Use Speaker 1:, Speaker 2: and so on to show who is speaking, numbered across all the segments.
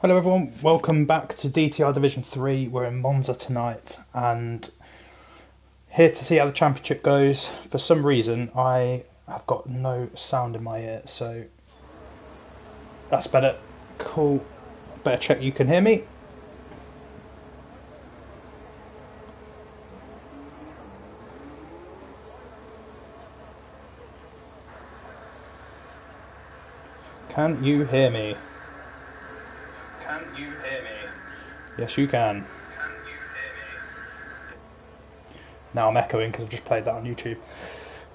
Speaker 1: Hello everyone, welcome back to DTR Division 3. We're in Monza tonight and here to see how the championship goes. For some reason I have got no sound in my ear, so that's better. Cool. Better check you can hear me. Can you hear me?
Speaker 2: Can you hear me?
Speaker 1: Yes, you can.
Speaker 2: Can you hear me?
Speaker 1: Now I'm echoing because I've just played that on YouTube.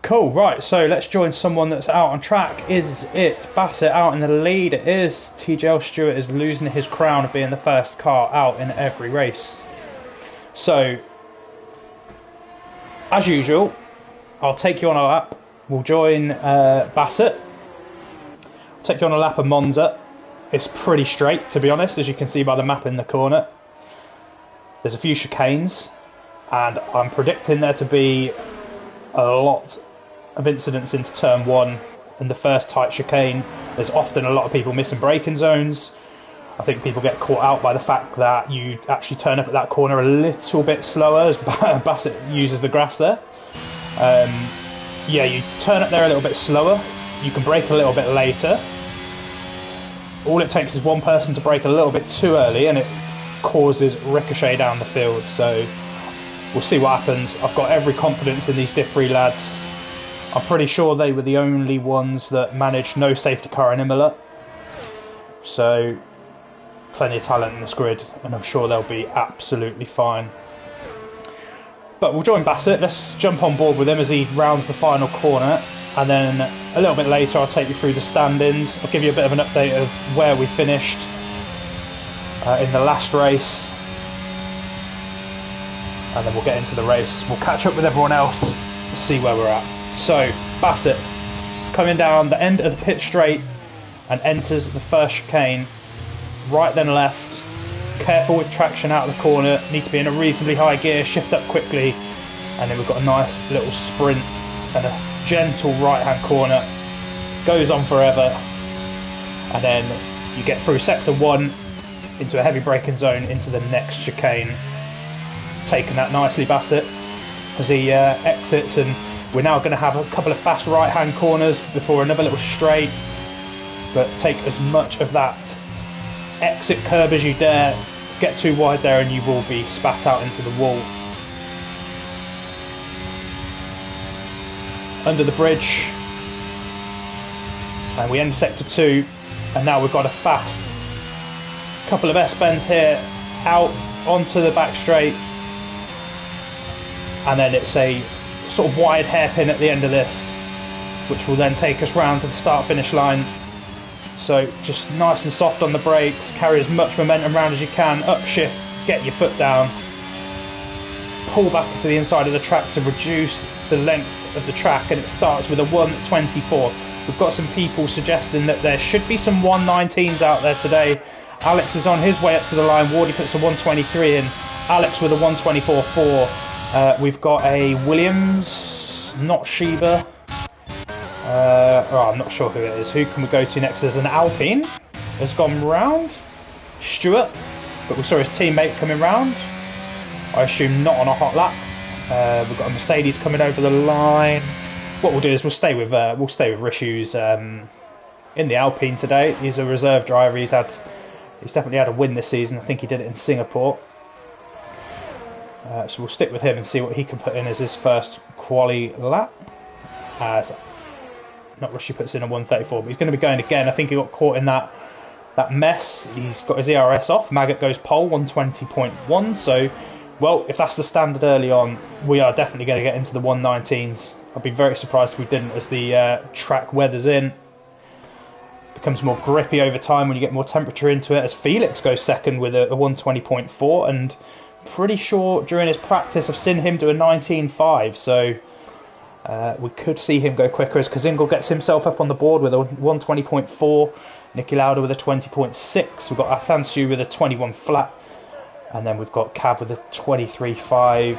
Speaker 1: Cool, right, so let's join someone that's out on track. Is it Bassett out in the lead? It is. TJL Stewart is losing his crown of being the first car out in every race. So, as usual, I'll take you on a lap. We'll join Bassett. I'll take you on a lap of Monza. It's pretty straight, to be honest, as you can see by the map in the corner. There's a few chicanes, and I'm predicting there to be a lot of incidents into turn one. In the first tight chicane, there's often a lot of people missing braking zones. I think people get caught out by the fact that you actually turn up at that corner a little bit slower as Bassett uses the grass there. Yeah, you turn up there a little bit slower. You can brake a little bit later. All it takes is one person to brake a little bit too early and it causes ricochet down the field. So we'll see what happens. I've got every confidence in these Div 3 lads. I'm pretty sure they were the only ones that managed no safety car in Imola. So plenty of talent in this grid and I'm sure they'll be absolutely fine. But we'll join Bassett. Let's jump on board with him as he rounds the final corner. And then a little bit later I'll take you through the standings. I'll give you a bit of an update of where we finished in the last race. And then we'll get into the race. We'll catch up with everyone else and see where we're at. So, Bassett coming down the end of the pit straight and enters the first chicane. Right then left. Careful with traction out of the corner. Need to be in a reasonably high gear. Shift up quickly. And then we've got a nice little sprint and a gentle right hand corner. Goes on forever. And then you get through sector 1 into a heavy braking zone into the next chicane. Taking that nicely, Bassett, as he exits, and we're now going to have a couple of fast right hand corners before another little straight, but take as much of that exit curb as you dare. Get too wide there and you will be spat out into the wall. Under the bridge, and we end sector 2, and now we've got a fast couple of S-bends here out onto the back straight, and then it's a sort of wide hairpin at the end of this, which will then take us round to the start finish line. So just nice and soft on the brakes, carry as much momentum around as you can, upshift, get your foot down, pull back to the inside of the track to reduce the length of the track, and it starts with a 124. We've got some people suggesting that there should be some 119s out there today. Alex is on his way up to the line. Wardy puts a 123 in. Alex with a 124.4. We've got a Williams, not Sheba. I'm not sure who it is. Who can we go to next? There's an Alpine has gone round. Stewart, but we saw his teammate coming round. I assume not on a hot lap. We've got a Mercedes coming over the line. What we'll do is we'll stay with Rishu's in the Alpine today. He's a reserve driver. He's definitely had a win this season. I think he did it in Singapore. So we'll stick with him and see what he can put in as his first quali lap. As not Rishu puts in a 134, but he's going to be going again. I think he got caught in that mess. He's got his ERS off. Maggot goes pole 120.1. So, well, if that's the standard early on, we are definitely going to get into the 119s. I'd be very surprised if we didn't, as the track weathers in. Becomes more grippy over time when you get more temperature into it, as Felix goes second with a 120.4, and pretty sure during his practice I've seen him do a 19.5, so we could see him go quicker as Kazingle gets himself up on the board with a 120.4, Nicky Lauda with a 20.6, we've got Athansu with a 21 flat, and then we've got Cav with a 23.5.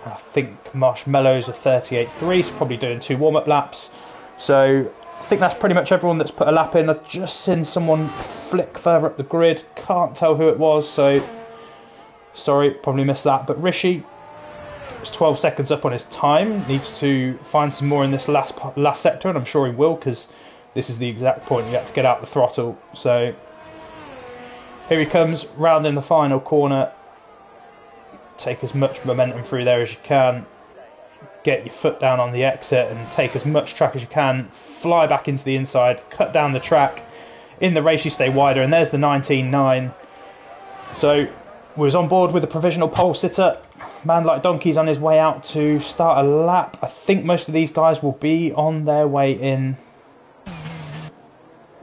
Speaker 1: I think Marshmallows a 38.3, so probably doing 2 warm-up laps. So I think that's pretty much everyone that's put a lap in. I've just seen someone flick further up the grid. Can't tell who it was, so sorry, probably missed that. But Rishi is 12 seconds up on his time. Needs to find some more in this last sector, and I'm sure he will, because this is the exact point you have to get out the throttle. So here he comes, round in the final corner. Take as much momentum through there as you can. Get your foot down on the exit and take as much track as you can. Fly back into the inside, cut down the track. In the race you stay wider, and there's the 19.9. So we was on board with the provisional pole sitter. Man like Donkey's on his way out to start a lap. I think most of these guys will be on their way in.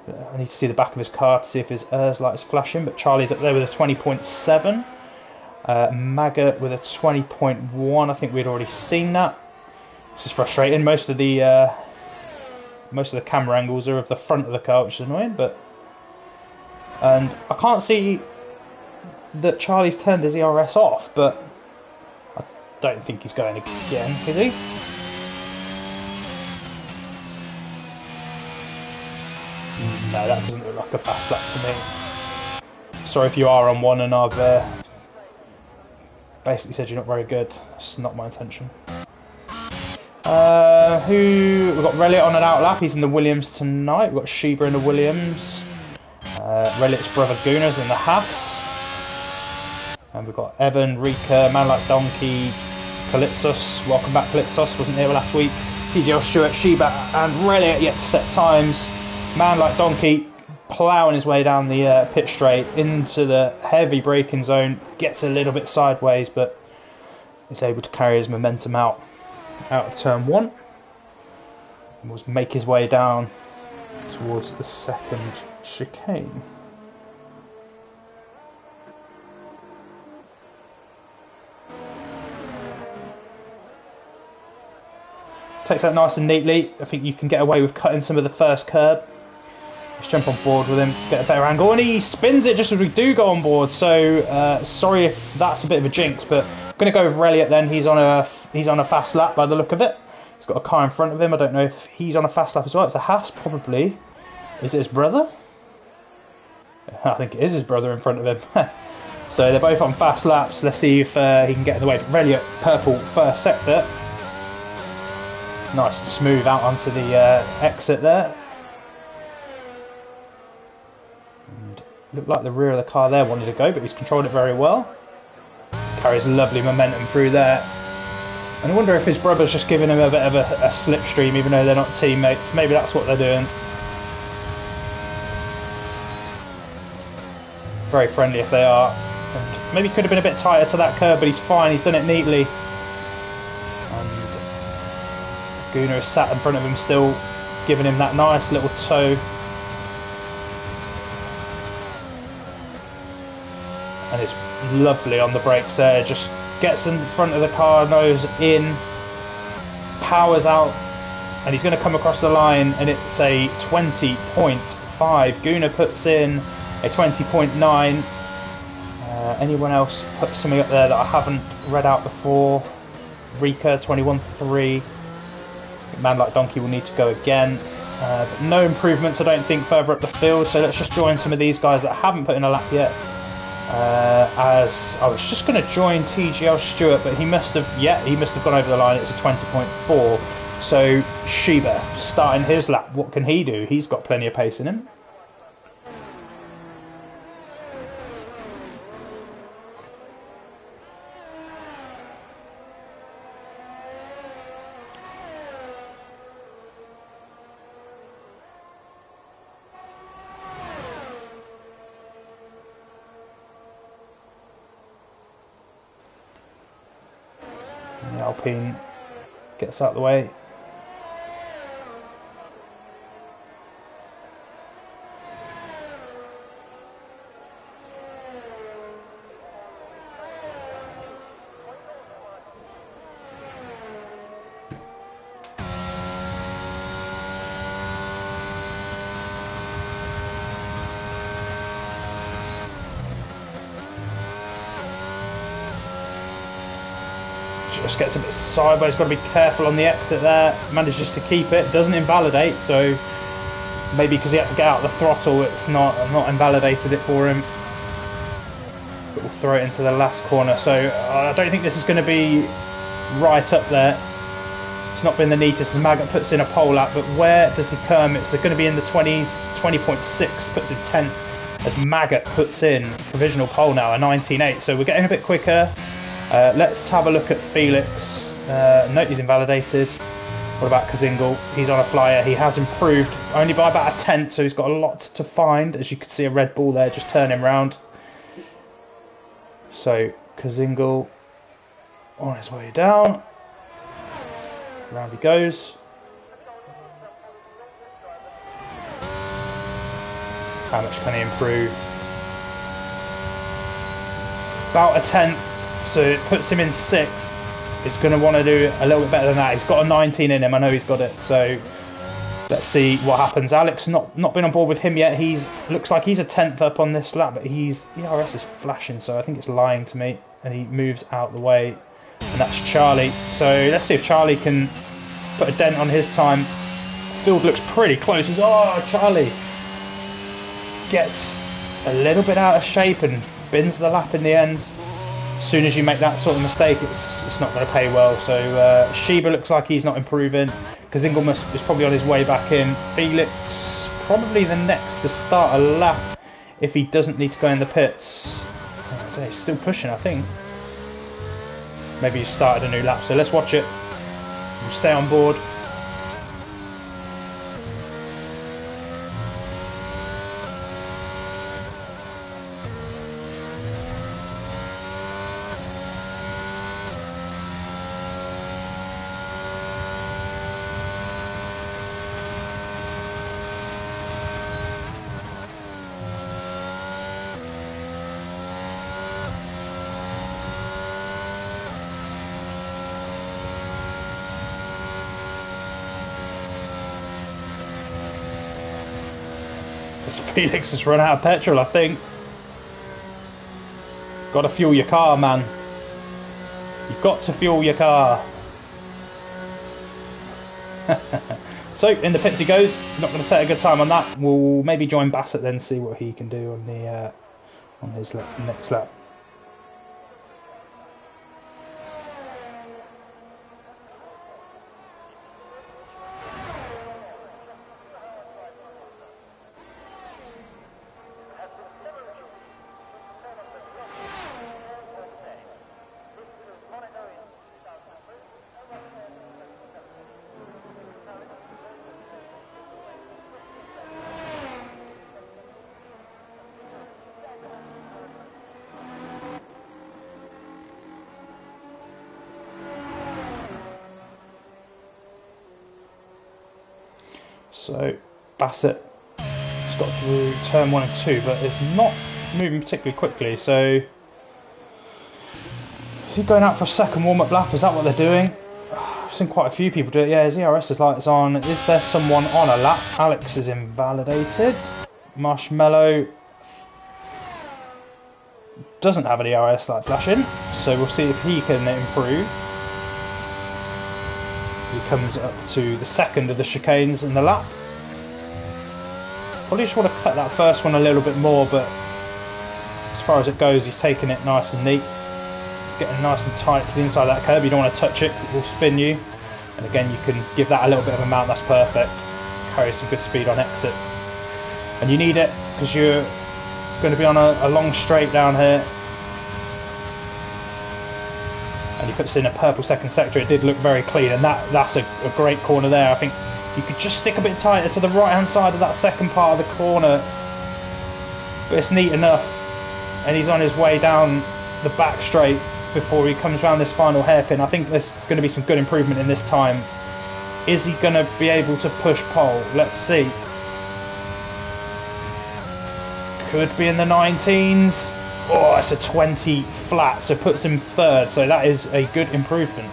Speaker 1: I need to see the back of his car to see if his ERS light is flashing, but Charlie's up there with a 20.7. Maggot with a 20.1. I think we'd already seen that. This is frustrating. Most of the camera angles are of the front of the car, which is annoying. And I can't see that Charlie's turned his ERS off, but I don't think he's going again, is he? No, that doesn't look like a fast lap to me. Sorry if you are on one and I've basically said you're not very good. That's not my intention. We've got Reliot on an out lap. He's in the Williams tonight. We've got Sheba in the Williams. Reliot's brother Guna's in the Haas. And we've got Evan, Rika, Man Like Donkey, Kalitsos. Welcome back, Kalitsos. Wasn't here last week. TGL Stewart, Sheba, and Reliot yet to set times. Man Like Donkey ploughing his way down the pit straight into the heavy braking zone. Gets a little bit sideways, but is able to carry his momentum out of turn 1. And will make his way down towards the second chicane. Takes that nice and neatly. I think you can get away with cutting some of the first curb. Let's jump on board with him, get a better angle, and he spins it just as we do go on board. So sorry if that's a bit of a jinx, but I'm going to go with Reliot then. He's on a fast lap by the look of it. He's got a car in front of him. I don't know if he's on a fast lap as well. It's a Haas, probably. Is it his brother? I think it is his brother in front of him. So they're both on fast laps. Let's see if he can get in the way. Reliot, purple first sector. Nice and smooth out onto the exit there. And looked like the rear of the car there wanted to go, but he's controlled it very well. Carries lovely momentum through there. And I wonder if his brother's just giving him a bit of a slipstream, even though they're not teammates. Maybe that's what they're doing. Very friendly if they are. And maybe could have been a bit tighter to that curve, but he's fine. He's done it neatly. Guna is sat in front of him still, giving him that nice little toe. And it's lovely on the brakes there, just gets in front of the car, nose in, powers out, and he's going to come across the line, and it's a 20.5. Guna puts in a 20.9. Anyone else put something up there that I haven't read out before? Rika, 21.3. Man Like Donkey will need to go again, but no improvements I don't think further up the field, so let's just join some of these guys that haven't put in a lap yet. As I was just going to join TGL Stewart, but he must have gone over the line. It's a 20.4. So Sheba starting his lap. What can he do? He's got plenty of pace in him. The Alpine gets out of the way. Just gets a bit sideways, got to be careful on the exit there. Manages to keep it, doesn't invalidate, so Maybe because he had to get out the throttle, it's not invalidated it for him. But we'll throw it into the last corner. So I don't think this is going to be right up there. It's not been the neatest as Maggott puts in a pole lap, but where does he come? It's going to be in the 20s, 20.6, puts in 10th as Maggott puts in provisional pole now, a 19.8. So we're getting a bit quicker. Let's have a look at Felix. Note he's invalidated. What about Kazingal? He's on a flyer. He has improved only by about a tenth, so he's got a lot to find. As you can see, a Red Bull there just turning round. So Kazingal on his way down. Round he goes. How much can he improve? About a tenth, so it puts him in 6th. He's going to want to do a little bit better than that. He's got a 19 in him. I know he's got it. So let's see what happens. Alex not been on board with him yet. Looks like he's a 10th up on this lap, but ERS is flashing, so I think it's lying to me. And he moves out the way, and that's Charlie. So let's see if Charlie can put a dent on his time. Field looks pretty close. Charlie gets a little bit out of shape and bins the lap in the end. As soon as you make that sort of mistake, it's not going to pay well. So Sheba looks like he's not improving. Kazingal is probably on his way back in. Felix probably the next to start a lap if he doesn't need to go in the pits. Oh, he's still pushing, I think. Maybe he's started a new lap. So let's watch it. We'll stay on board. Felix has run out of petrol, I think. Got to fuel your car, man. You've got to fuel your car. So in the pits he goes. Not going to set a good time on that. We'll maybe join Bassett then, see what he can do on his next lap. So Bassett has got through turn 1 and 2, but it's not moving particularly quickly. So is he going out for a second warm-up lap? Is that what they're doing? I've seen quite a few people do it. Yeah, his ERS lights on. Is there someone on a lap? Alex is invalidated. Marshmallow doesn't have an ERS light flashing, so we'll see if he can improve. He comes up to the second of the chicanes in the lap. Probably just want to cut that first one a little bit more, but as far as it goes, he's taking it nice and neat. Getting nice and tight to the inside of that curb. You don't want to touch it because it will spin you. And again, you can give that a little bit of a mount, that's perfect. Carry some good speed on exit. And you need it because you're going to be on a long straight down here. And he puts in a purple second sector. It did look very clean, and that's a great corner there. I think you could just stick a bit tighter to the right hand side of that second part of the corner, but it's neat enough. And he's on his way down the back straight before he comes around this final hairpin. I think there's going to be some good improvement in this time. Is he going to be able to push pole? Let's see. Could be in the 19s. Oh, it's a 20 flat, so puts him third, so that is a good improvement.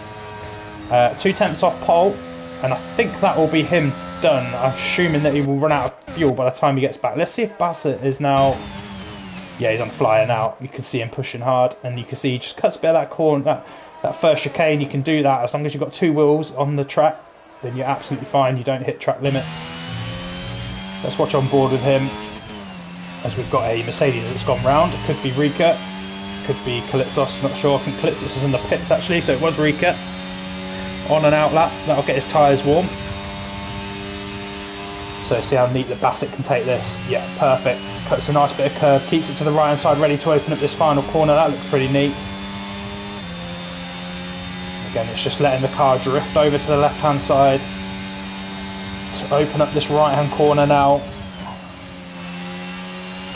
Speaker 1: 2 tenths off pole, and I think that will be him done, assuming that he will run out of fuel by the time he gets back. Let's see if Bassett is now... Yeah, he's on flyer now. You can see him pushing hard, and you can see he just cuts a bit of that corner, that first chicane. You can do that as long as you've got 2 wheels on the track, then you're absolutely fine. You don't hit track limits. Let's watch on board with him, as we've got a Mercedes that's gone round. It could be Rika, could be Kalitsos, not sure. I think Kalitsos is in the pits actually, so it was Rika. On an out lap, that'll get his tyres warm. So see how neat the Bassett can take this. Yeah, perfect. Cuts a nice bit of curve, keeps it to the right hand side, ready to open up this final corner. That looks pretty neat. Again, it's just letting the car drift over to the left hand side to open up this right hand corner now.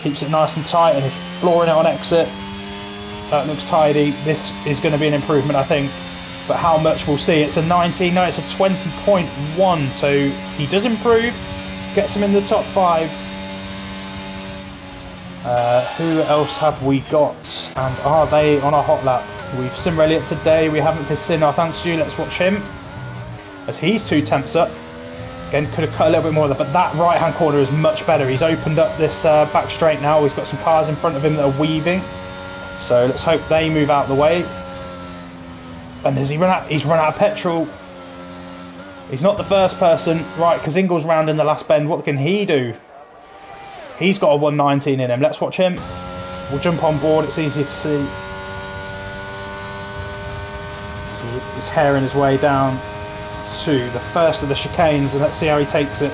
Speaker 1: Keeps it nice and tight and is flooring it on exit. That looks tidy. This is going to be an improvement, I think. But how much we'll see. It's a 19, no, it's a 20.1. So he does improve, gets him in the top 5. Who else have we got? And are they on a hot lap? We've sim Elliott today. We haven't seen Arthansu. Let's watch him, as he's 2 tenths up. Again, could have cut a little bit more of that, but that right hand corner is much better. He's opened up this back straight now. He's got some cars in front of him that are weaving. So let's hope they move out of the way. And has he run out? He's run out of petrol. He's not the first person. Right, Kazingle's round in the last bend. What can he do? He's got a 119 in him. Let's watch him. We'll jump on board. It's easier to see. He's herring his way down to the first of the chicanes, and let's see how he takes it.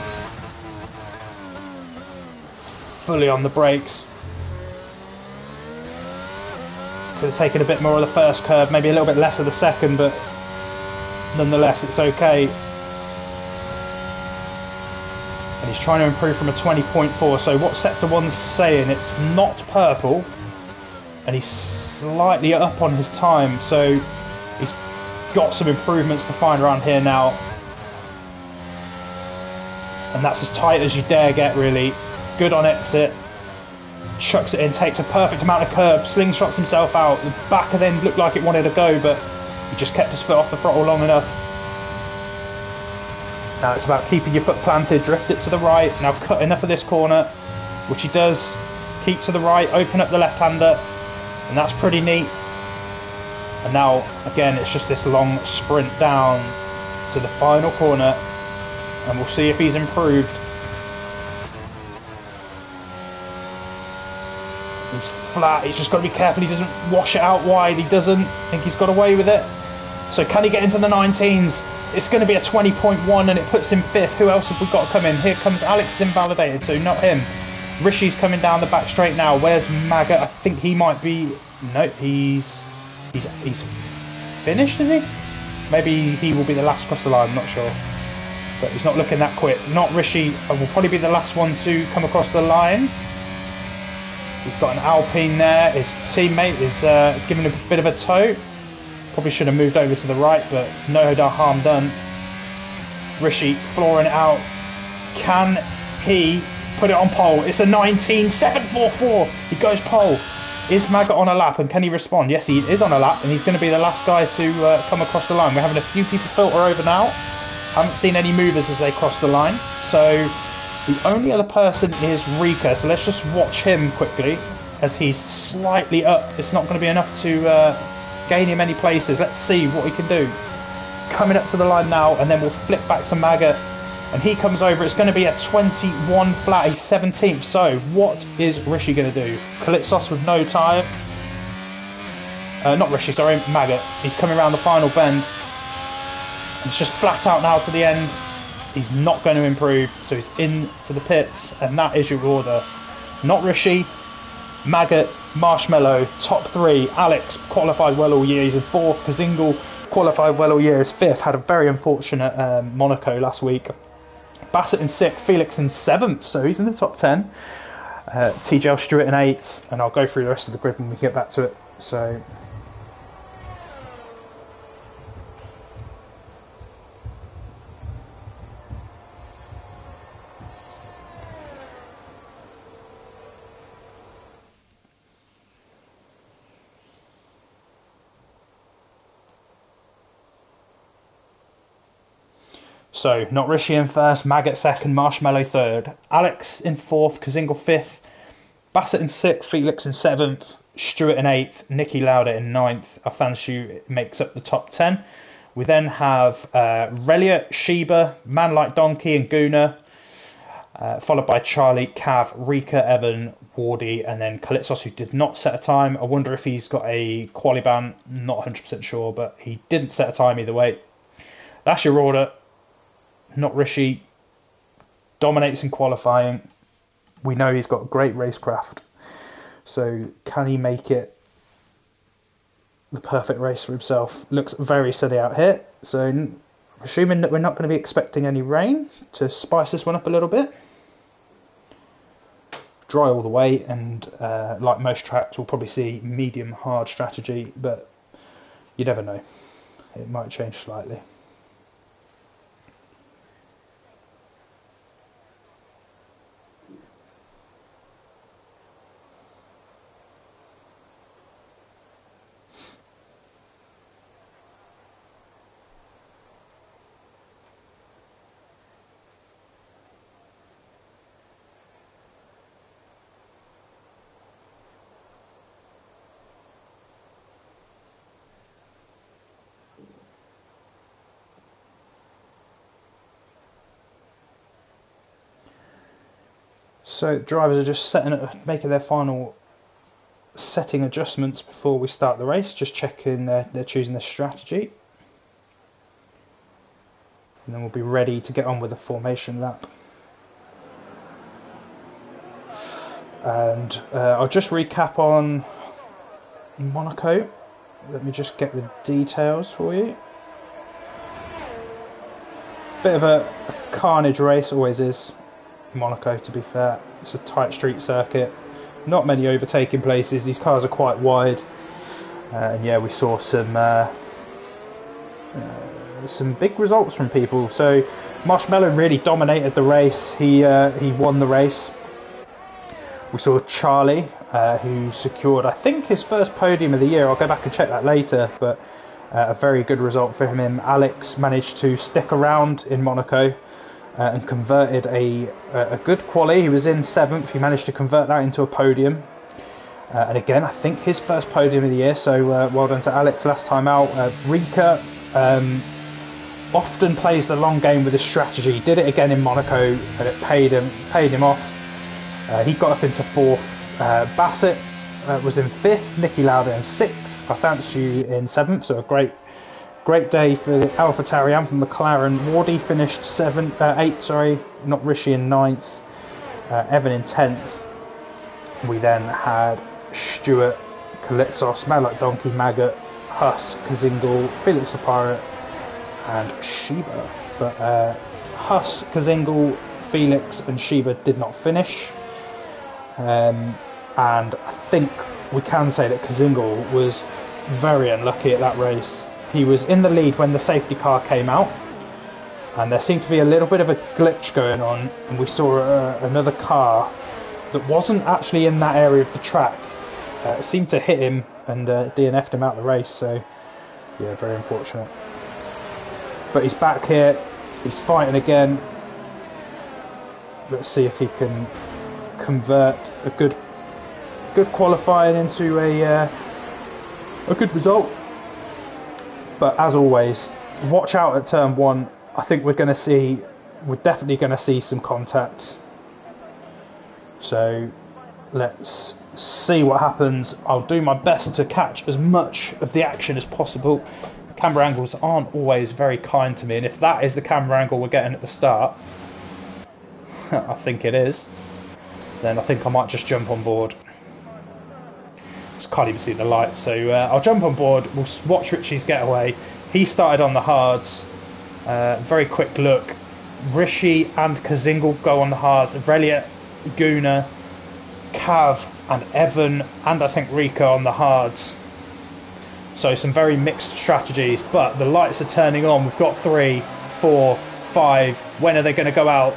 Speaker 1: Fully on the brakes. Could have taken a bit more of the first curve, maybe a little bit less of the second, but nonetheless it's okay. And he's trying to improve from a 20.4, so what Sector 1's saying, it's not purple, and he's slightly up on his time, so he's got some improvements to find around here now. And that's as tight as you dare get, really. Good on exit. Chucks it in, takes a perfect amount of curb, slingshots himself out. The back of the end looked like it wanted to go, but he just kept his foot off the throttle long enough. Now it's about keeping your foot planted, drift it to the right. Now cut enough of this corner, which he does. Keep to the right, open up the left-hander, and that's pretty neat. And now, again, it's just this long sprint down to the final corner, and we'll see if he's improved. He's flat, he's just got to be careful he doesn't wash it out wide. He doesn't. I think he's got away with it. So can he get into the 19s? It's going to be a 20.1 and it puts him 5th. Who else have we got coming? Here comes Alex, is invalidated, so not him. Rishi's coming down the back straight now. Where's Maggot? I think he might be... No, he's finished, is he? Maybe he will be the last across the line, I'm not sure. But he's not looking that quick. Not Rishi, will probably be the last one to come across the line. He's got an Alpine there. His teammate is giving a bit of a tow. Probably should have moved over to the right, but no harm done. Rishi flooring it out. Can he put it on pole? It's a 19.744. He goes pole. Is Maggot on a lap, and can he respond? Yes, he is on a lap, and he's going to be the last guy to come across the line. We're having a few people filter over now. Haven't seen any movers as they cross the line. So the only other person is Rika. So let's just watch him quickly as he's slightly up. It's not going to be enough to gain him any places. Let's see what he can do. Coming up to the line now, and then we'll flip back to Maggot. And he comes over. It's going to be a 21 flat. He's 17th. So what is Rishi going to do? Kalitsos with no tyre. Not Rishi, sorry, Maggot. He's coming around the final bend. It's just flat out now to the end. He's not going to improve. So he's into the pits. And that is your order. Not Rishi. Maggot, Marshmallow, top 3. Alex, qualified well all year. He's in 4th. Kazingle, qualified well all year. Is 5th. Had a very unfortunate Monaco last week. Bassett in 6th, Felix in 7th, so he's in the top 10. TJL Stewart in 8th, and I'll go through the rest of the grid when we get back to it. So, not Rishi in 1st, Maggot 2nd, Marshmallow 3rd, Alex in 4th, Kazingle 5th, Bassett in 6th, Felix in 7th, Stewart in 8th, Nicky Lauder in 9th, Afanshu makes up the top 10. We then have Relia, Sheba, Man Like Donkey and Guna. followed by Charlie, Cav, Rika, Evan, Wardy, and then Kalitsos, who did not set a time. I wonder if he's got a quali ban, not 100% sure, but he didn't set a time either way. That's your order. Not Rishi. Dominates in qualifying. We know he's got great racecraft. So can he make it the perfect race for himself? Looks very sunny out here. So assuming that we're not going to be expecting any rain to spice this one up a little bit. Dry all the way, and like most tracks, we'll probably see medium hard strategy, but you never know. It might change slightly. So drivers are just making their final setting adjustments before we start the race, just checking they're choosing their strategy. And then we'll be ready to get on with the formation lap. And I'll just recap on Monaco. Let me just get the details for you. Bit of a carnage race, always is. Monaco, to be fair. It's a tight street circuit, not many overtaking places. These cars are quite wide, and yeah, we saw some big results from people. So Marshmallow really dominated the race. He won the race. We saw Charlie, who secured, I think, his first podium of the year. I'll go back and check that later, but a very good result for him. Alex managed to stick around in Monaco. And converted a good quali. He was in 7th. He managed to convert that into a podium. And again, I think his first podium of the year. So well done to Alex last time out. Rika often plays the long game with his strategy. He did it again in Monaco, and it paid him off. He got up into 4th. Bassett was in 5th. Nicky Lauda in 6th. Carthanshu in 7th. So a great day for the AlphaTauri and for McLaren. Wardy finished 8th, not Rishi in 9th. Evan in 10th. We then had Stewart, Kalitsos, Mad Like Donkey, Maggot, Huss, Kazingle, Felix the Pirate, and Sheba. But Huss, Kazingle, Felix, and Sheba did not finish. And I think we can say that Kazingle was very unlucky at that race. He was in the lead when the safety car came out, and there seemed to be a little bit of a glitch going on, and we saw another car that wasn't actually in that area of the track. It seemed to hit him and DNF'd him out of the race, so yeah, very unfortunate. But he's back here, he's fighting again. Let's see if he can convert a good qualifying into a good result. But as always, watch out at turn 1. I think we're definitely going to see some contact. So let's see what happens. I'll do my best to catch as much of the action as possible. Camera angles aren't always very kind to me, and if that is the camera angle we're getting at the start, I think it is, then I think I might just jump on board. Can't even see the lights, so I'll jump on board. We'll watch Richie's getaway. He started on the hards. Very quick look. Rishi and Kazingle go on the hards. Aurelia, Guna, Cav and Evan and I think Rika on the hards. So some very mixed strategies, but the lights are turning on. We've got 3, 4, 5. When are they going to go out?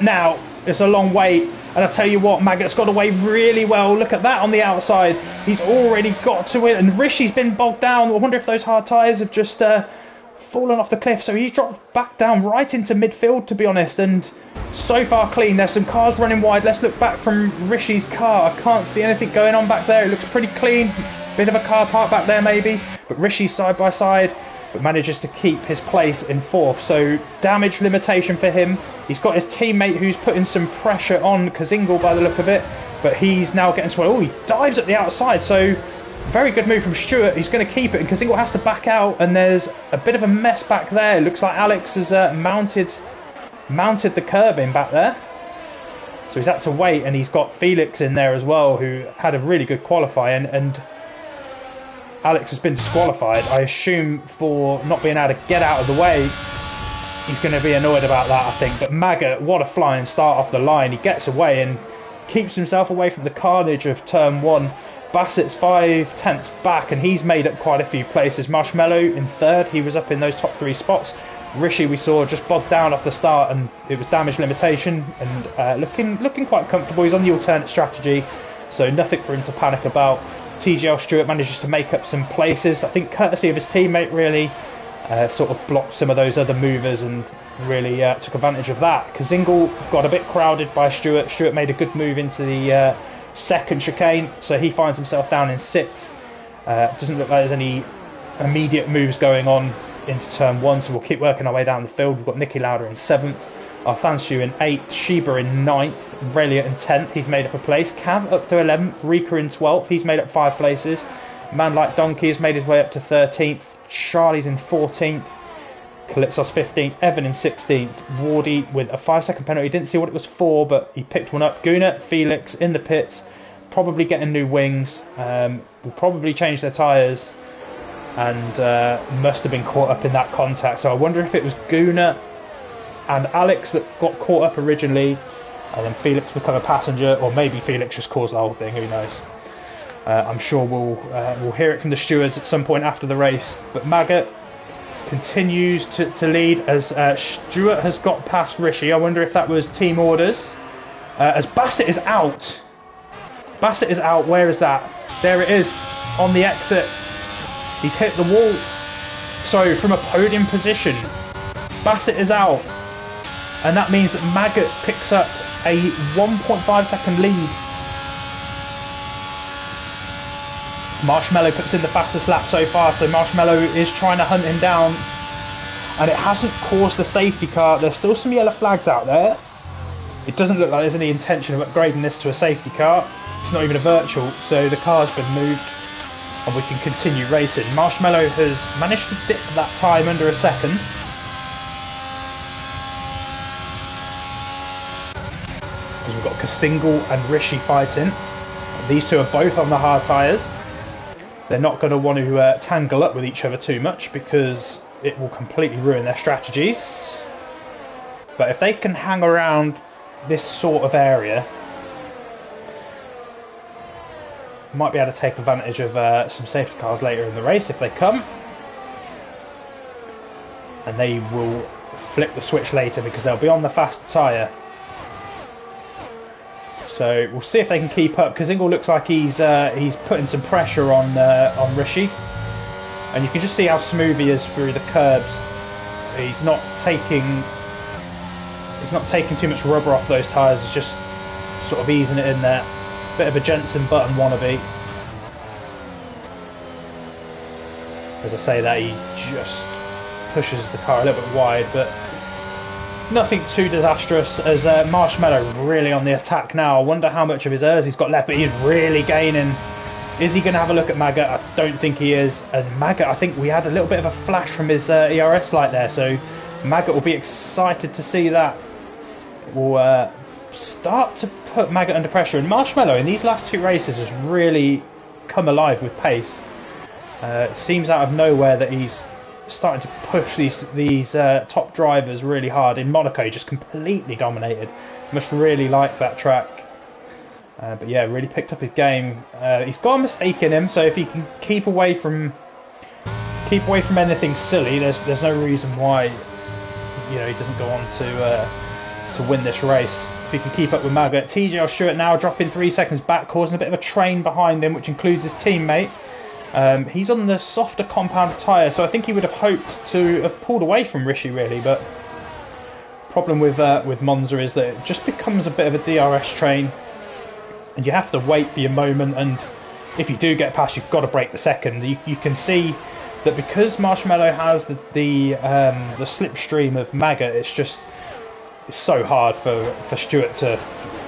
Speaker 1: Now, it's a long wait. And I tell you what, Maggot's got away really well. Look at that on the outside. He's already got to it. And Rishi's been bogged down. I wonder if those hard tyres have just fallen off the cliff. So he's dropped back down right into midfield, to be honest. And so far clean. There's some cars running wide. Let's look back from Rishi's car. I can't see anything going on back there. It looks pretty clean. Bit of a car park back there maybe. But Rishi's side by side. but manages to keep his place in 4th. So damage limitation for him. He's got his teammate who's putting some pressure on Kazingle by the look of it, but he's now getting swallowed. Oh, he dives at the outside, so very good move from Stewart. He's going to keep it, and Kazingle has to back out, and there's a bit of a mess back there. It looks like Alex has mounted the curbing back there. So he's had to wait, and he's got Felix in there as well, who had a really good qualifying, and Alex has been disqualified, I assume, for not being able to get out of the way. He's going to be annoyed about that, I think. But Maggot, what a flying start off the line. He gets away and keeps himself away from the carnage of turn 1. Bassett's 5 tenths back, and he's made up quite a few places. Marshmallow in 3rd, he was up in those top 3 spots. Rishi we saw just bogged down off the start, and it was damage limitation, and looking quite comfortable. He's on the alternate strategy, so nothing for him to panic about. TGL Stewart manages to make up some places, I think courtesy of his teammate, really sort of blocked some of those other movers and really took advantage of that. Kazingle got a bit crowded by Stewart. Stewart made a good move into the 2nd chicane, so he finds himself down in 6th. Doesn't look like there's any immediate moves going on into turn 1, so we'll keep working our way down the field. We've got Nicky Lauder in 7th, Arthanshu in 8th, Sheba in 9th, Relia in 10th, he's made up a place, Cav up to 11th, Rika in 12th, he's made up 5 places, Man Like Donkey has made his way up to 13th, Charlie's in 14th, Calypso's 15th, Evan in 16th, Wardy with a 5-second penalty, didn't see what it was for, but he picked one up. Guna, Felix in the pits, probably getting new wings, will probably change their tyres, and must have been caught up in that contact. So I wonder if it was Guna and Alex that got caught up originally, and then Felix become a passenger, or maybe Felix just caused the whole thing, who knows. I'm sure we'll hear it from the stewards at some point after the race. But Maggot continues to lead as Stewart has got past Rishi. I wonder if that was team orders. As Bassett is out. Bassett is out. Where is that? There it is on the exit. He's hit the wall. So from a podium position, Bassett is out. And that means that Maggot picks up a 1.5 second lead. Marshmallow puts in the fastest lap so far, so Marshmallow is trying to hunt him down, and it hasn't caused a safety car. There's still some yellow flags out there. It doesn't look like there's any intention of upgrading this to a safety car. It's not even a virtual, so the car's been moved and we can continue racing. Marshmallow has managed to dip that time under a second. Because we've got Kasingle and Rishi fighting. These two are both on the hard tyres. They're not going to want to tangle up with each other too much because it will completely ruin their strategies. But if they can hang around this sort of area, might be able to take advantage of some safety cars later in the race if they come. And they will flip the switch later because they'll be on the fast tyre. So we'll see if they can keep up. Kazingle looks like he's putting some pressure on Rishi, and you can just see how smooth he is through the curbs. He's not taking too much rubber off those tyres. He's just sort of easing it in there. Bit of a Jensen Button wannabe. As I say that, he just pushes the car a little bit wide, but nothing too disastrous as Marshmallow really on the attack now. I wonder how much of his ERS he's got left, but he's really gaining. Is he going to have a look at Maggot? I don't think he is. And Maggot, I think we had a little bit of a flash from his ERS light there, so Maggot will be excited to see that. It will start to put Maggot under pressure. And Marshmallow in these last 2 races has really come alive with pace. It seems out of nowhere that he's starting to push these top drivers really hard. In Monaco, just completely dominated. Must really like that track. But yeah, really picked up his game. He's got a mistake in him, so if he can keep away from anything silly, there's no reason why he doesn't go on to win this race. If he can keep up with Maggot. TJ Stewart now dropping 3 seconds back, causing a bit of a train behind him, which includes his teammate. He's on the softer compound tyre, so I think he would have hoped to have pulled away from Rishi really, but problem with Monza is that it just becomes a bit of a DRS train, and you have to wait for your moment, and if you do get past, you've got to break the second. You can see that because Marshmallow has the slipstream of Maggot, it's so hard for Stewart to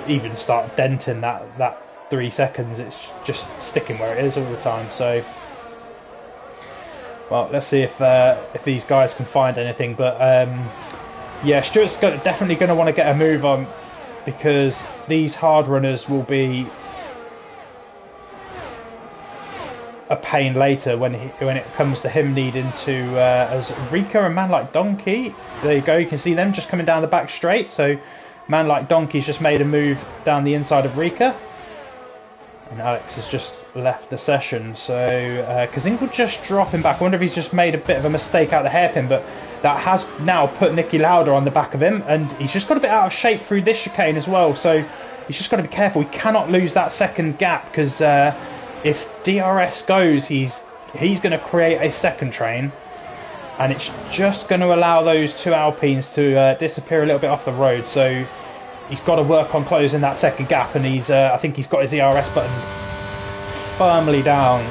Speaker 1: even start denting that 3 seconds. It's just sticking where it is all the time. So, well, let's see if these guys can find anything. But yeah, Stewart's definitely going to want to get a move on, because these hard runners will be a pain later when it comes to him needing to as Rika and Man Like Donkey. There you go, you can see them just coming down the back straight. So Man Like Donkey's just made a move down the inside of Rika, and Alex has just left the session. So Kazingle just dropping back. I wonder if he's just made a bit of a mistake out of the hairpin, but that has now put Nicky Lauda on the back of him, and he's just got a bit out of shape through this chicane as well. So he's just got to be careful. He cannot lose that second gap, because if DRS goes, he's going to create a second train, and it's just going to allow those two Alpines to disappear a little bit off the road. So he's got to work on closing that second gap, and I think he's got his ERS button firmly down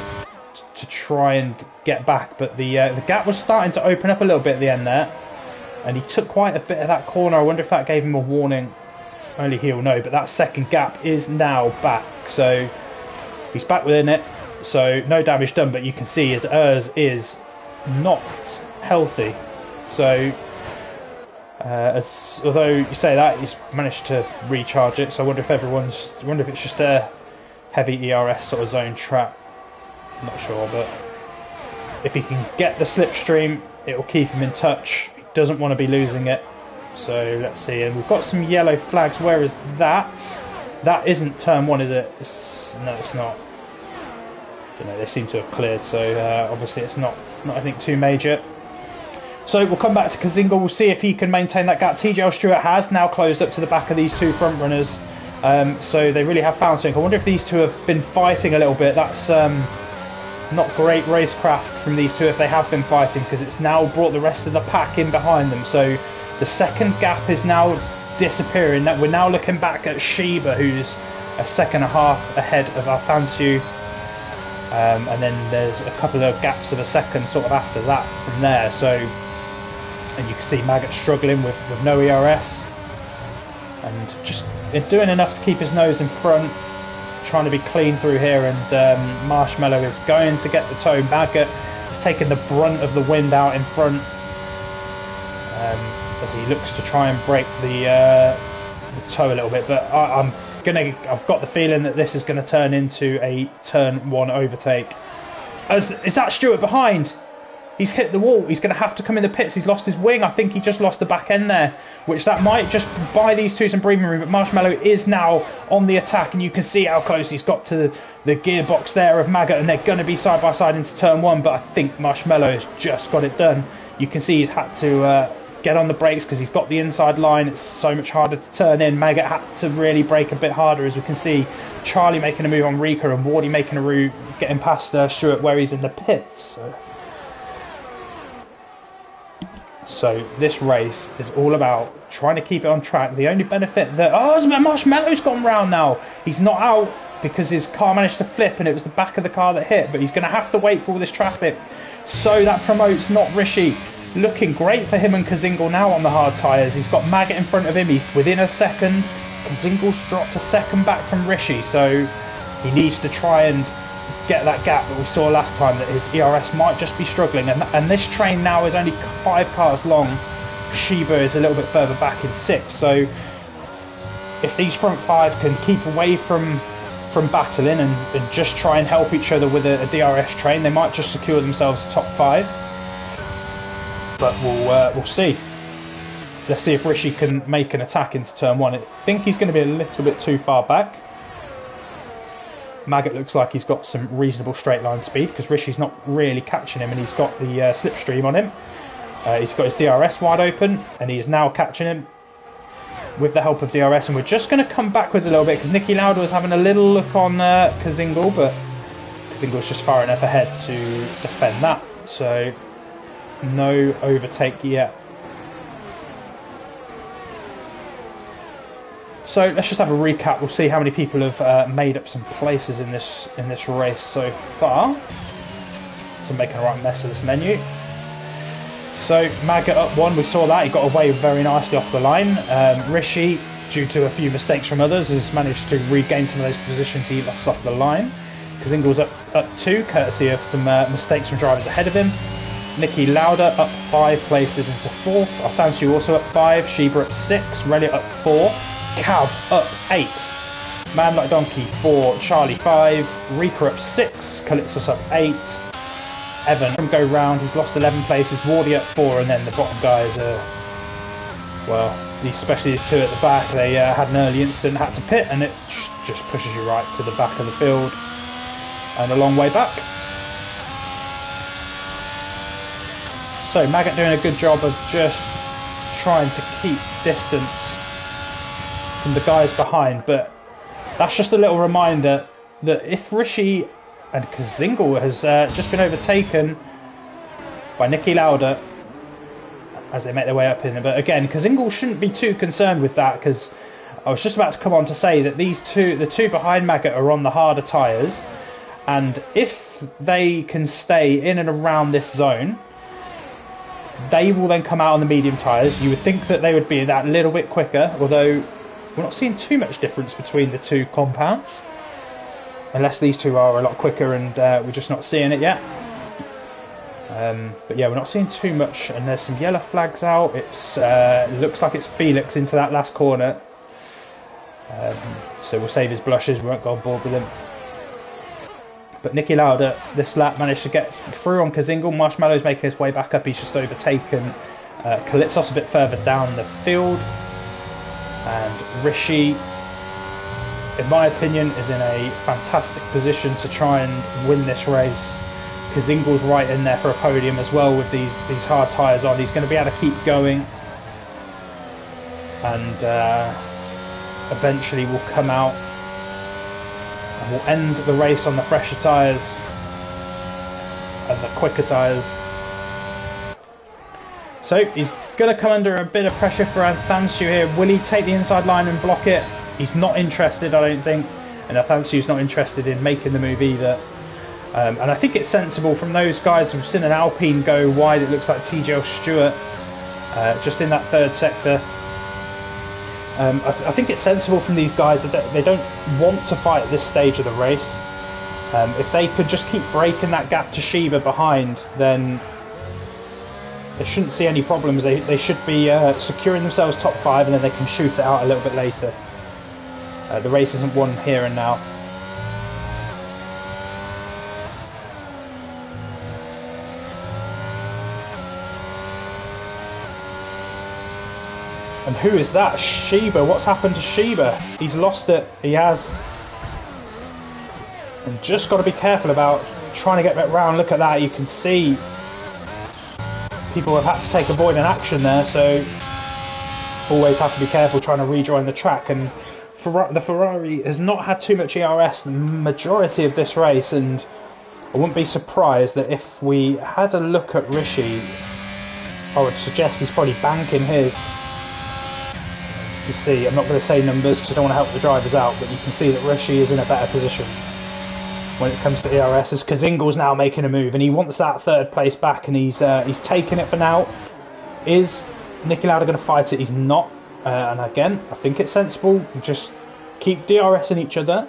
Speaker 1: to try and get back. But the gap was starting to open up a little bit at the end there, and he took quite a bit of that corner. I wonder if that gave him a warning. Only he'll know. But that second gap is now back, so he's back within it, so no damage done. But you can see his ERS is not healthy. So although you say that, he's managed to recharge it. So I wonder if it's just a heavy ERS sort of zone trap. I'm not sure, but if he can get the slipstream, it will keep him in touch. He doesn't want to be losing it. So let's see. And we've got some yellow flags. Where is that? That isn't turn 1, is it? No, it's not. I don't know, they seem to have cleared, so obviously it's not anything too major. So we'll come back to Kazingle. We'll see if he can maintain that gap. TJL Stewart has now closed up to the back of these two front runners. So they really have found something. I wonder if these two have been fighting a little bit. That's not great racecraft from these two if they have been fighting, because it's now brought the rest of the pack in behind them. So the second gap is now disappearing. That we're now looking back at Shiba, who's a second and a half ahead of Alfonso, and then there's a couple of gaps of a second sort of after that from there. So, and you can see Maggot struggling with no ERS, and just doing enough to keep his nose in front, trying to be clean through here. And Marshmallow is going to get the toe. Maggot is taking the brunt of the wind out in front, as he looks to try and break the toe a little bit. But I've got the feeling that this is going to turn into a turn 1 overtake. Is that Stewart behind? He's hit the wall. He's going to have to come in the pits. He's lost his wing. I think he just lost the back end there, which that might just buy these two some breathing room. But Marshmallow is now on the attack, and you can see how close he's got to the gearbox there of Maggot, and they're going to be side by side into turn 1. But I think Marshmallow has just got it done. You can see he's had to get on the brakes because he's got the inside line. It's so much harder to turn in. Maggot had to really brake a bit harder, as we can see Charlie making a move on Rika and Wardy making a move, getting past Stewart where he's in the pits. So this race is all about trying to keep it on track. The only benefit that Marshmallow's gone round now. He's not out because his car managed to flip and it was the back of the car that hit, but he's going to have to wait for all this traffic. So that promotes not Rishi. Looking great for him and Kazingle now on the hard tyres. He's got Maggot in front of him. He's within a second. Kazingle's dropped a second back from Rishi, so he needs to try and get that gap that we saw last time, that his ERS might just be struggling. And this train now is only 5 cars long. Shiba is a little bit further back in 6. So if these front 5 can keep away from battling and just try and help each other with a DRS train, they might just secure themselves top 5. But we'll see. Let's see if Rishi can make an attack into turn 1. I think he's going to be a little bit too far back. Maggot looks like he's got some reasonable straight line speed, because Rishi's not really catching him, and he's got the slipstream on him. He's got his DRS wide open, and he is now catching him with the help of DRS. And we're just going to come backwards a little bit because Nicky Lauda was having a little look on Kazingle, but Kazingle's just far enough ahead to defend that. So no overtake yet. So let's just have a recap. We'll see how many people have made up some places in this race so far. I'm making a right mess of this menu. So Maggot up one, we saw that, he got away very nicely off the line. Rishi, due to a few mistakes from others, has managed to regain some of those positions he lost off the line. Kazingle's up two, courtesy of some mistakes from drivers ahead of him. Nicky Lauda up 5 places into 4th. Athansu also up 5. Sheba up 6. Relia up 4. Cav up 8. Man Like Donkey 4. Charlie 5. Rika up 6. Kalitsos up 8. Evan from go round. He's lost 11 places. Wardy up 4. And then the bottom guys are, well, especially these two at the back. They had an early incident, had to pit, and it just pushes you right to the back of the field and a long way back. So Maggot doing a good job of just trying to keep distance from the guys behind, but that's just a little reminder that if Rishi and Kazingle has just been overtaken by Nicky Lauda as they make their way up in, but again, Kazingle shouldn't be too concerned with that, because I was just about to come on to say that the two behind Maggot are on the harder tyres, and if they can stay in and around this zone, they will then come out on the medium tyres. You would think that they would be that little bit quicker, although we're not seeing too much difference between the two compounds. Unless these two are a lot quicker and we're just not seeing it yet. But yeah, we're not seeing too much, and there's some yellow flags out. It looks like it's Felix into that last corner. So we'll save his blushes, we won't go on board with him. But Nicky Lauda this lap managed to get through on Kazingle. Marshmallow's making his way back up. He's just overtaken Kalitsos a bit further down the field. And Rishi, in my opinion, is in a fantastic position to try and win this race. Kazingle's right in there for a podium as well with these hard tyres on. He's going to be able to keep going. And eventually will come out. And we'll end the race on the fresher tyres and the quicker tyres. So he's going to come under a bit of pressure for Athansu here. Will he take the inside line and block it? He's not interested, I don't think. And Athansu's not interested in making the move either. And I think it's sensible from those guys who've seen an Alpine go wide. It looks like TGL Stewart just in that third sector. I think it's sensible from these guys that they don't want to fight at this stage of the race. If they could just keep breaking that gap to Sheba behind, then they shouldn't see any problems. They should be securing themselves top 5, and then they can shoot it out a little bit later. The race isn't won here and now. And who is that? Sheba. What's happened to Sheba? He's lost it. He has. And just got to be careful about trying to get back round. Look at that. You can see people have had to take avoidant action there. So always have to be careful trying to rejoin the track. And the Ferrari has not had too much ERS the majority of this race. And I wouldn't be surprised that if we had a look at Rishi, I would suggest he's probably banking his. You see, I'm not going to say numbers because I don't want to help the drivers out, but you can see that Rishi is in a better position when it comes to ERS, as Kazingle's now making a move and he wants that third place back, and he's taking it for now. Is Nicky Lauda going to fight it? He's not. And again, I think it's sensible. Just keep DRSing each other,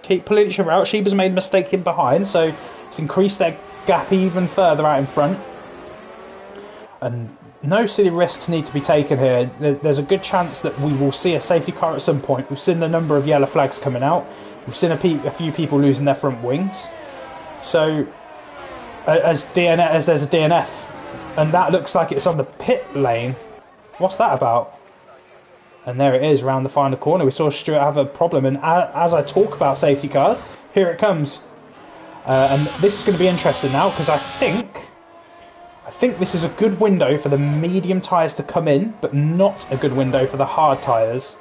Speaker 1: keep pulling each other out. Sheba's made a mistake in behind, so it's increased their gap even further out in front. And no silly risks need to be taken here. There's a good chance that we will see a safety car at some point. We've seen the number of yellow flags coming out. We've seen a few people losing their front wings. So, as there's a DNF, and that looks like it's on the pit lane. What's that about? And there it is, around the final corner. We saw Stewart have a problem, and as I talk about safety cars, here it comes. And this is going to be interesting now, because I think this is a good window for the medium tyres to come in, but not a good window for the hard tyres,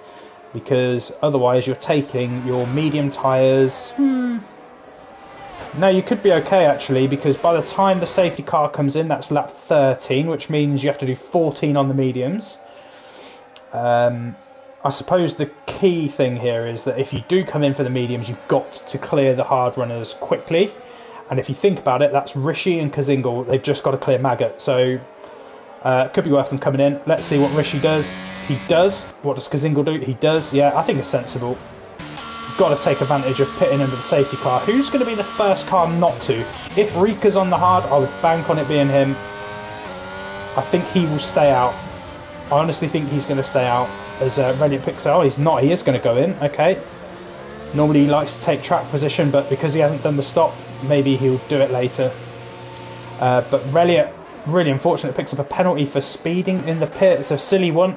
Speaker 1: because otherwise you're taking your medium tyres. No, you could be okay actually, because by the time the safety car comes in, that's lap 13, which means you have to do 14 on the mediums. I suppose the key thing here is that if you do come in for the mediums, you've got to clear the hard runners quickly. And if you think about it, that's Rishi and Kazingal. They've just got to clear Maggot. So could be worth them coming in. Let's see what Rishi does. He does. What does Kazingal do? He does. Yeah, I think it's sensible. Got to take advantage of pitting under the safety car. Who's going to be the first car not to? If Rika's on the hard, I would bank on it being him. I think he will stay out. I honestly think he's going to stay out as Reliant picks out. He's not. He is going to go in. Okay. Normally he likes to take track position, but because he hasn't done the stop, maybe he'll do it later. But Reliant, really unfortunate, picks up a penalty for speeding in the pit. It's a silly one.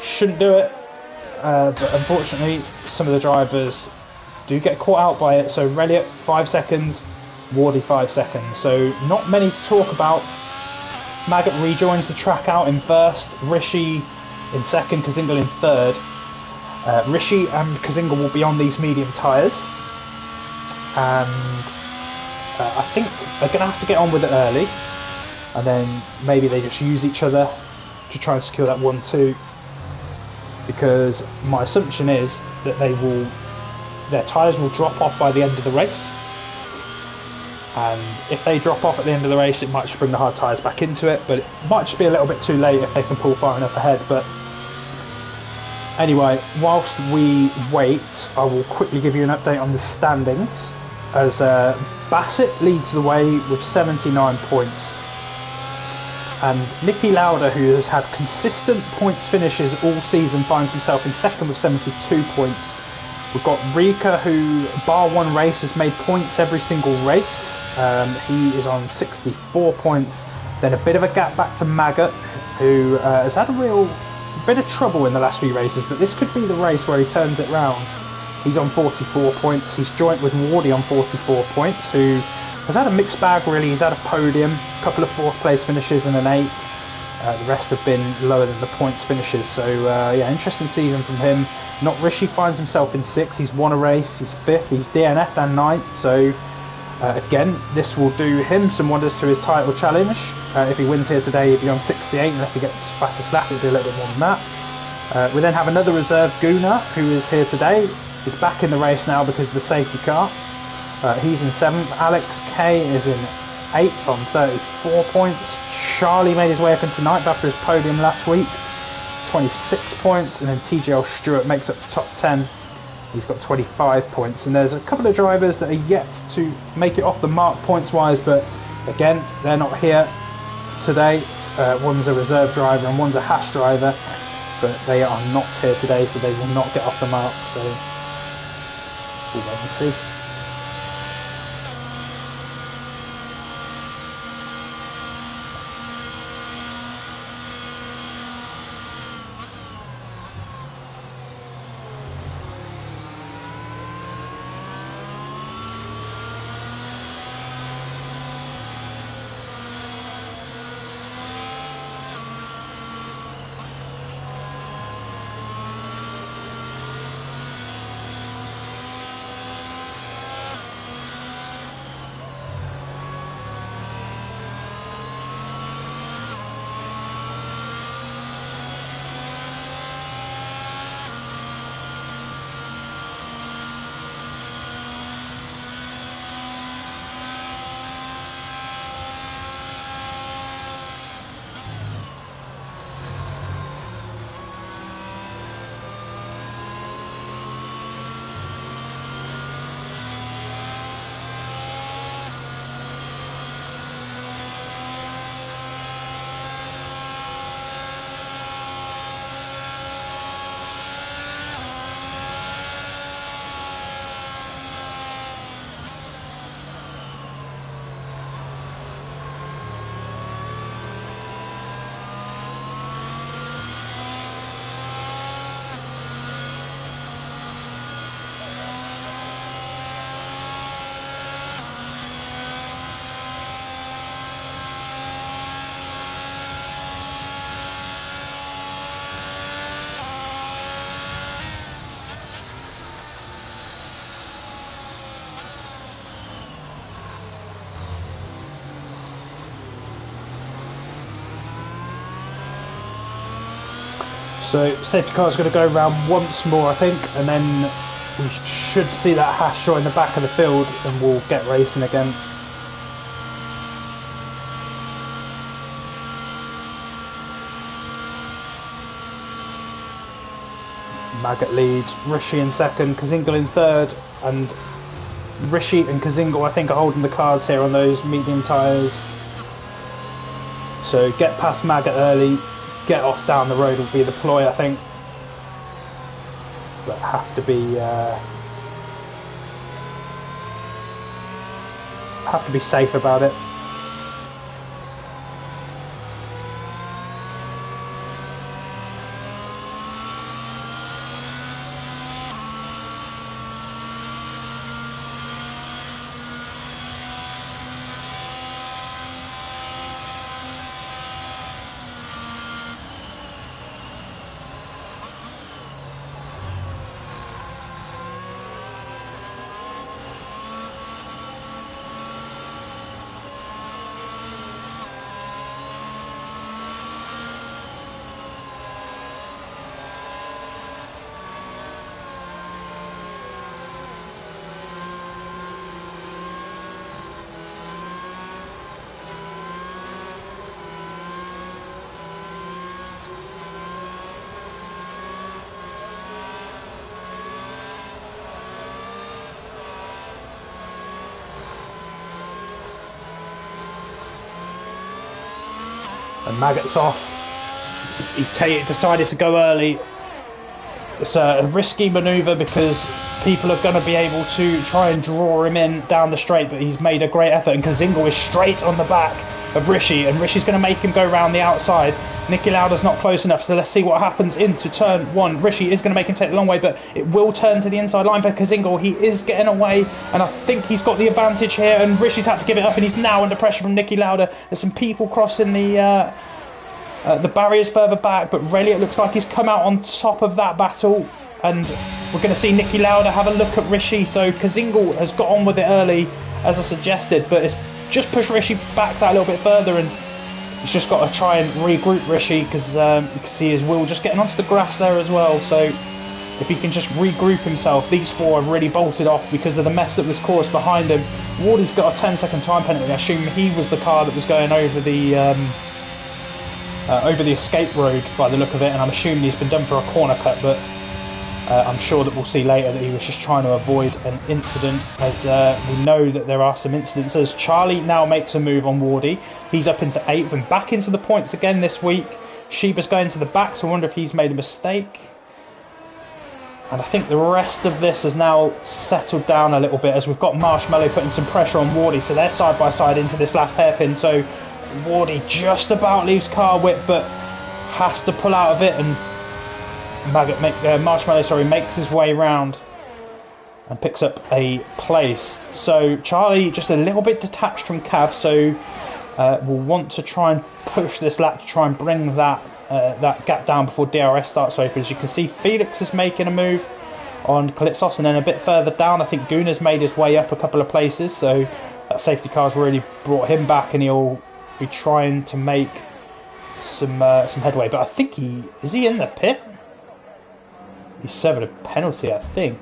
Speaker 1: Shouldn't do it. But unfortunately, some of the drivers do get caught out by it. So Reliant 5 seconds, Wardy 5 seconds. So not many to talk about. Maggot rejoins the track out in first. Rishi in second. Kazingal in third. Rishi and Kazingal will be on these medium tyres. And I think they're going to have to get on with it early. And then maybe they just use each other to try and secure that 1-2. Because my assumption is that their tyres will drop off by the end of the race, and if they drop off at the end of the race, it might just bring the hard tyres back into it, but it might just be a little bit too late if they can pull far enough ahead. But anyway, whilst we wait, I will quickly give you an update on the standings, as Bassett leads the way with 79 points. And Nicky Lauda, who has had consistent points finishes all season, finds himself in second with 72 points. We've got Rika, who, bar one race, has made points every single race. He is on 64 points. Then a bit of a gap back to Maggot, who has had a real bit of trouble in the last few races, but this could be the race where he turns it round. He's on 44 points. He's joint with Wardy on 44 points, who has had a mixed bag really. He's had a podium, a couple of fourth place finishes and an 8th. The rest have been lower than the points finishes. So yeah, interesting season from him. Not Rishi finds himself in 6th. He's won a race. He's 5th. He's DNF'd and 9th. So again, this will do him some wonders to his title challenge. If he wins here today, he'll be on 68 unless he gets fastest lap. He'll do a little bit more than that. We then have another reserve, Guna, who is here today. He's back in the race now because of the safety car. He's in 7th. Alex K is in 8th on 34 points. Charlie made his way up into 9th after his podium last week, 26 points. And then TGL Stewart makes up the top 10. He's got 25 points. And there's a couple of drivers that are yet to make it off the mark points-wise, but again, they're not here today. One's a reserve driver and one's a hash driver, but they are not here today, so they will not get off the mark. So we'll wait and see. So safety car is going to go around once more, I think, and then we should see that Haas join the back of the field and we'll get racing again. Maggott leads, Rishi in second, Kazingal in third, and Rishi and Kazingal I think are holding the cards here on those medium tyres. So get past Maggott early, get off down the road will be the ploy I think. But have to be safe about it. And Maggott's off. He's decided to go early. It's a risky manoeuvre because people are going to be able to try and draw him in down the straight, but he's made a great effort, and Kazingal is straight on the back of Rishi, and Rishi's going to make him go round the outside. Niki Lauda's not close enough, so let's see what happens into turn one. Rishi is going to make him take the long way, but it will turn to the inside line for Kazingal. He is getting away, and I think he's got the advantage here, and Rishi's had to give it up, and he's now under pressure from Niki Lauda. There's some people crossing the barriers further back, but really it looks like he's come out on top of that battle, and we're going to see Niki Lauda have a look at Rishi. So Kazingal has got on with it early, as I suggested, but it's just pushed Rishi back that little bit further, and he's just got to try and regroup Rishi, because you can see his wheel just getting onto the grass there as well. So if he can just regroup himself, these four have really bolted off because of the mess that was caused behind him. Wardy's got a 10-second time penalty. I assume he was the car that was going over the escape road by the look of it, and I'm assuming he's been done for a corner cut, but I'm sure that we'll see later that he was just trying to avoid an incident, as we know that there are some incidences. Charlie now makes a move on Wardy. He's up into 8th and back into the points again this week. Sheba's going to the back, so I wonder if he's made a mistake. And I think the rest of this has now settled down a little bit, as we've got Marshmallow putting some pressure on Wardy, so they're side by side into this last hairpin. So Wardy just about leaves car whip, but has to pull out of it, and Marshmallow makes his way round and picks up a place. So Charlie just a little bit detached from Cav, so will want to try and push this lap to try and bring that gap down before DRS starts to open. As you can see, Felix is making a move on Kalitsos, and then a bit further down I think Guna's made his way up a couple of places, so that safety car's really brought him back, and he'll be trying to make some headway. But I think is he in the pit? He's serving a penalty, I think.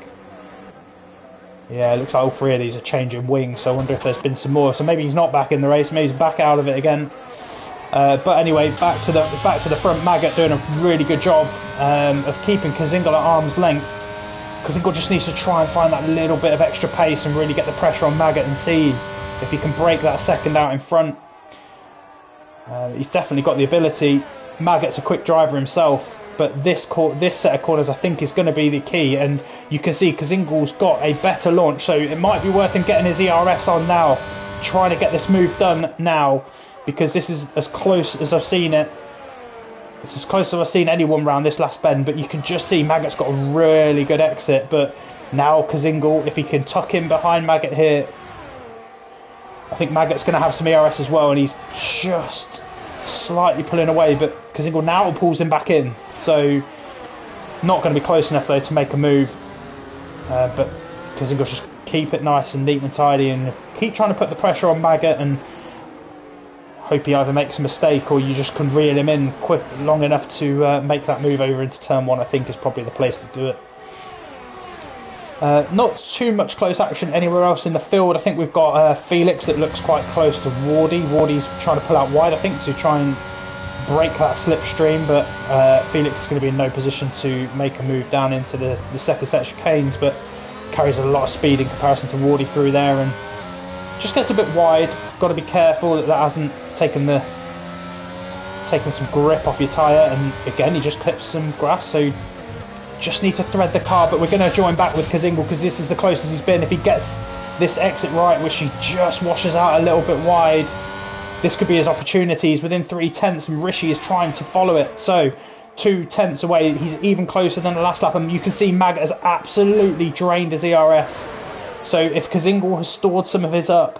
Speaker 1: Yeah, it looks like all three of these are changing wings, so I wonder if there's been some more. So maybe he's not back in the race, maybe he's back out of it again. But anyway, back to the front. Maggott doing a really good job of keeping Kazingal at arm's length. Kazingal just needs to try and find that little bit of extra pace and really get the pressure on Maggott and see if he can break that second out in front. He's definitely got the ability. Maggott's a quick driver himself, but this set of corners I think is going to be the key, and you can see Kazingal's got a better launch, so it might be worth him getting his ERS on now, trying to get this move done now, because this is as close as I've seen it. It's as close as I've seen anyone round this last bend, but you can just see Maggott's got a really good exit. But now Kazingal, if he can tuck in behind Maggott here, I think Maggott's going to have some ERS as well, and he's just slightly pulling away, but Kazingal now pulls him back in, so not going to be close enough though to make a move. But Kazingal just keep it nice and neat and tidy, and keep trying to put the pressure on Maggott, and hope he either makes a mistake or you just can reel him in quick long enough to make that move over into turn one. I think is probably the place to do it. Not too much close action anywhere else in the field. I think we've got Felix that looks quite close to Wardy. Wardy's trying to pull out wide, I think, to try and break that slipstream, but Felix is going to be in no position to make a move down into the second set of chicanes, but carries a lot of speed in comparison to Wardy through there and just gets a bit wide. Got to be careful that hasn't taken some grip off your tyre, and again he just clips some grass, so just need to thread the car. But we're going to join back with Kazingle because this is the closest he's been. If he gets this exit right, which he just washes out a little bit wide, this could be his opportunity. He's within 3/10 and Rishi is trying to follow it, so 2/10 away. He's even closer than the last lap, and you can see Maggot has absolutely drained his ERS. So if Kazingle has stored some of his up,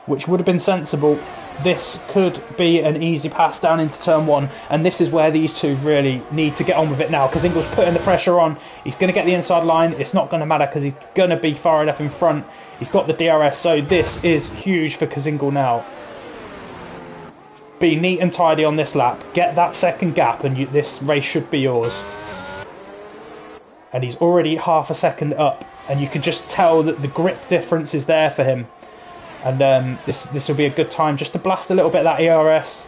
Speaker 1: which would have been sensible, this could be an easy pass down into turn 1, and this is where these two really need to get on with it now. Kazingle's putting the pressure on. He's going to get the inside line. It's not going to matter because he's going to be far enough in front. He's got the DRS, so this is huge for Kazingle now. Be neat and tidy on this lap. Get that second gap, and this race should be yours. And he's already half a second up, and you can just tell that the grip difference is there for him. And this will be a good time just to blast a little bit of that ERS,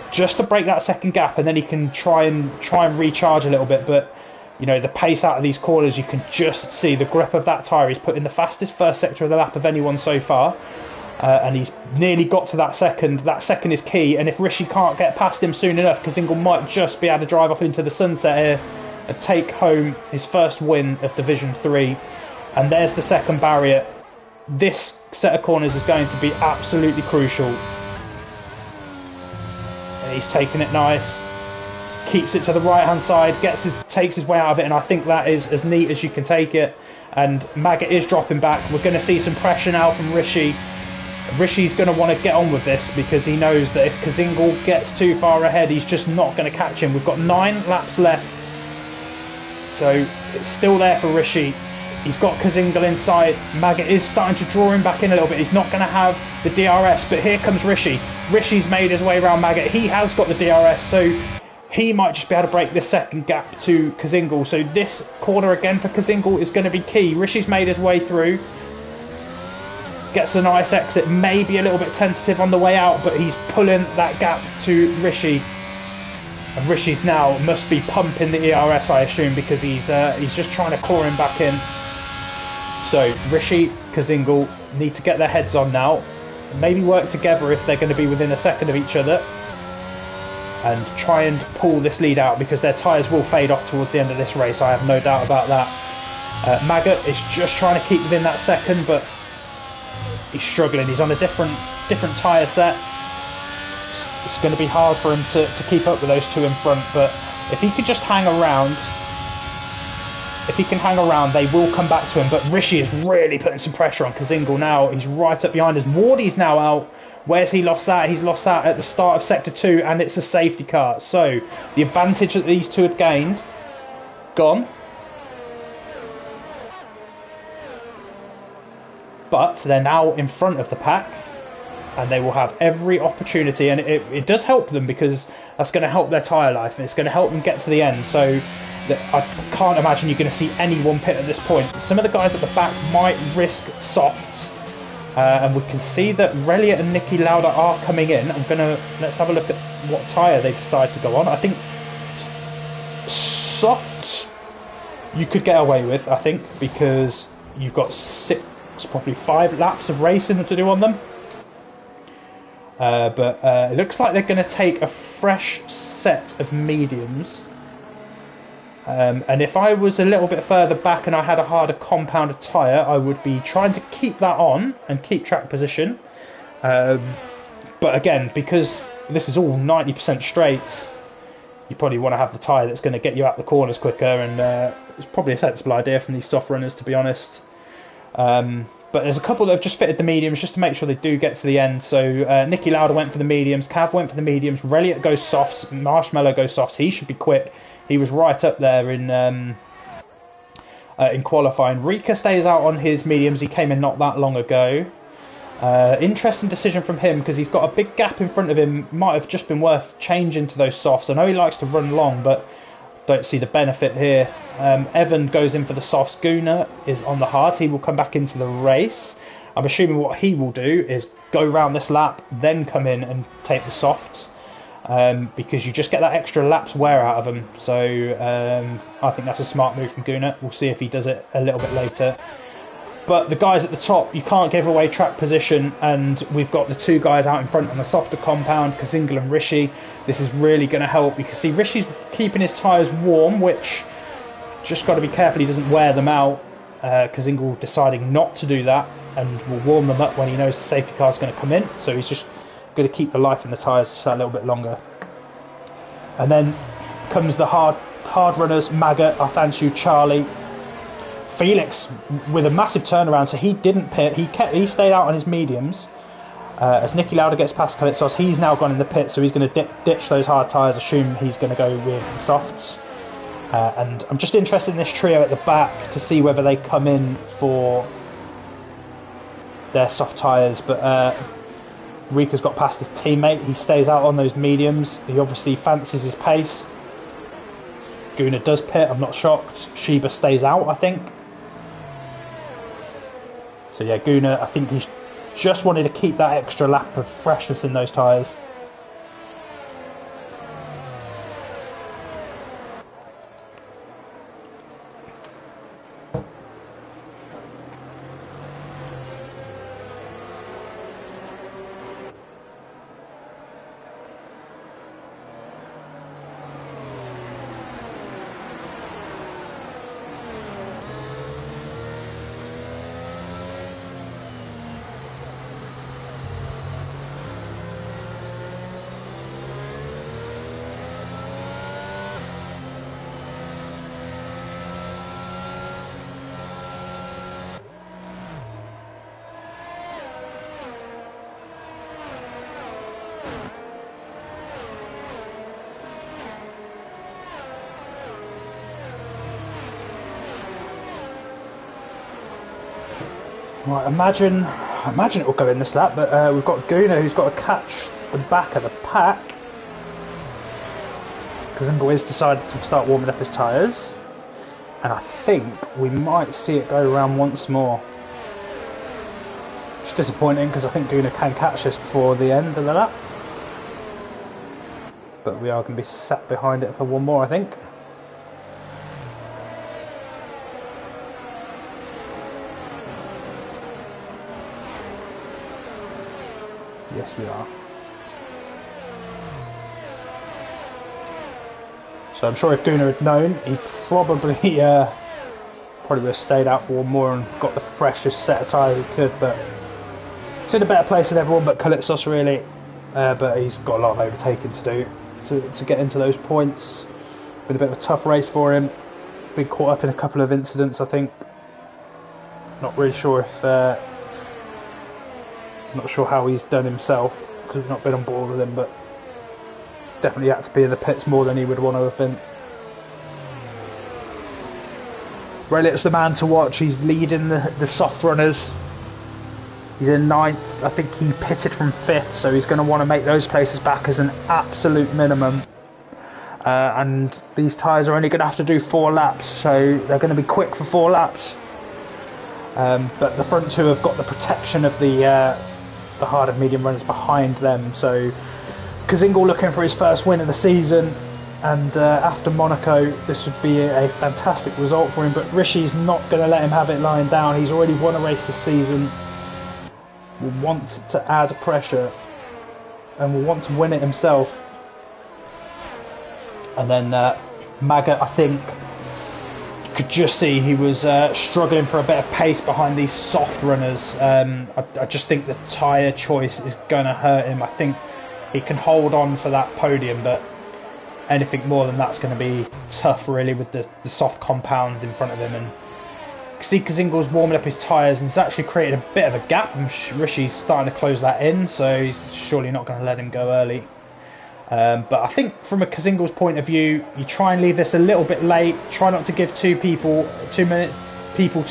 Speaker 1: just to break that second gap, and then he can try and recharge a little bit. But you know, the pace out of these corners, you can just see the grip of that tyre. He's put in the fastest first sector of the lap of anyone so far, and he's nearly got to that second. That second is key, and if Rishi can't get past him soon enough, Kazingle might just be able to drive off into the sunset here and take home his first win of Division 3. And there's the second barrier. This set of corners is going to be absolutely crucial. And he's taking it nice, keeps it to the right hand side, takes his way out of it, and I think that is as neat as you can take it. And Maggot is dropping back. We're going to see some pressure now from Rishi. Rishi's going to want to get on with this because he knows that if Kazingle gets too far ahead, he's just not going to catch him. We've got 9 laps left, so it's still there for Rishi. He's got Kazingle inside. Maggot is starting to draw him back in a little bit. He's not going to have the DRS, but here comes Rishi. Rishi's made his way around Maggot. He has got the DRS, so he might just be able to break this second gap to Kazingle. So this corner again for Kazingle is going to be key. Rishi's made his way through. Gets a nice exit. Maybe a little bit tentative on the way out, but he's pulling that gap to Rishi. And Rishi's now must be pumping the ERS, I assume, because he's just trying to claw him back in. So Rishi, Kazingle need to get their heads on now, and maybe work together if they're going to be within a second of each other, and try and pull this lead out, because their tyres will fade off towards the end of this race. I have no doubt about that. Maggot is just trying to keep within that second, but he's struggling. He's on a different tyre set. It's going to be hard for him to keep up with those two in front, but if he could just hang around, they will come back to him. But Rishi is really putting some pressure on Kazingle now. He's right up behind us. Wardy's now out. Where's he lost that? He's lost that at the start of Sector 2, and it's a safety car. So the advantage that these two had gained, gone. But they're now in front of the pack, and they will have every opportunity. And it does help them, because that's going to help their tyre life, and it's going to help them get to the end. So I can't imagine you're going to see anyone pit at this point. Some of the guys at the back might risk softs, and we can see that Relia and Nicky Lauda are coming in. Let's have a look at what tyre they decide to go on. I think softs you could get away with, I think, because you've got probably 5 laps of racing to do on them. But it looks like they're going to take a fresh set of mediums. And if I was a little bit further back and I had a harder compounded tyre, I would be trying to keep that on and keep track position. But again, because this is all 90% straights, you probably want to have the tyre that's going to get you out the corners quicker, and it's probably a sensible idea from these soft runners, to be honest. But there's a couple that have just fitted the mediums just to make sure they do get to the end. So Nicky Lauda went for the mediums, Cav went for the mediums, Reliot goes softs, Marshmallow goes softs. He should be quick. He was right up there in qualifying. Rika stays out on his mediums. He came in not that long ago. Interesting decision from him, because he's got a big gap in front of him. Might have just been worth changing to those softs. I know he likes to run long, but don't see the benefit here. Evan goes in for the softs. Gunnar is on the hards. He will come back into the race. I'm assuming what he will do is go round this lap, then come in and take the softs, because you just get that extra lap's wear out of them. So I think that's a smart move from Gunnar. We'll see if he does it a little bit later. But the guys at the top, you can't give away track position, and we've got the two guys out in front on the softer compound, Kazingal and Rishi. This is really going to help. You can see Rishi's keeping his tyres warm, which just got to be careful he doesn't wear them out. Kazingal deciding not to do that, and will warm them up when he knows the safety car is going to come in. So he's just going to keep the life in the tyres just a little bit longer. And then comes the hard runners, Maggot, Arthanshu, Charlie. Felix with a massive turnaround, so he didn't pit. He stayed out on his mediums. As Nicky Lauda gets past Kalitsos, he's now gone in the pit, so he's going to ditch those hard tyres. Assume he's going to go with the softs. And I'm just interested in this trio at the back to see whether they come in for their soft tyres. But Rika's got past his teammate. He stays out on those mediums. He obviously fancies his pace. Gunnar does pit. I'm not shocked. Sheba stays out, I think. So yeah, Gunnar, I think he's just wanted to keep that extra lap of freshness in those tyres. Right, imagine it will go in this lap, but we've got Gunnar who's got to catch the back of the pack. Kazingal is decided to start warming up his tyres, and I think we might see it go around once more. It's disappointing because I think Gunnar can catch this before the end of the lap, but we are going to be sat behind it for one more, I think. Yes, we are. So I'm sure if Gunnar had known, he probably would have stayed out for one more and got the freshest set of tyres he could. But he's in a better place than everyone but Kalitsos, really. But he's got a lot of overtaking to do to get into those points. Been a bit of a tough race for him. Been caught up in a couple of incidents, I think. Not really sure if. Not sure how he's done himself because we've not been on board with him, but definitely had to be in the pits more than he would want to have been. Relic's the man to watch. He's leading the soft runners. He's in 9th. I think he pitted from 5th, so he's going to want to make those places back as an absolute minimum. And these tyres are only going to have to do 4 laps, so they're going to be quick for 4 laps. But the front two have got the protection of the hard and medium runners behind them. So Kazingal looking for his first win of the season, and after Monaco this would be a fantastic result for him, but Rishi's not going to let him have it lying down. He's already won a race this season, will want to add pressure and will want to win it himself. And then Maggot, I think, could just see he was struggling for a bit of pace behind these soft runners. I just think the tyre choice is going to hurt him. I think he can hold on for that podium, but anything more than that's going to be tough, really, with the soft compound in front of him. And see, Kazingal's warming up his tyres and he's actually created a bit of a gap, and Rishi's starting to close that in, so he's surely not going to let him go early. But I think from a Kazingal's point of view, you try and leave this a little bit late. Try not to give too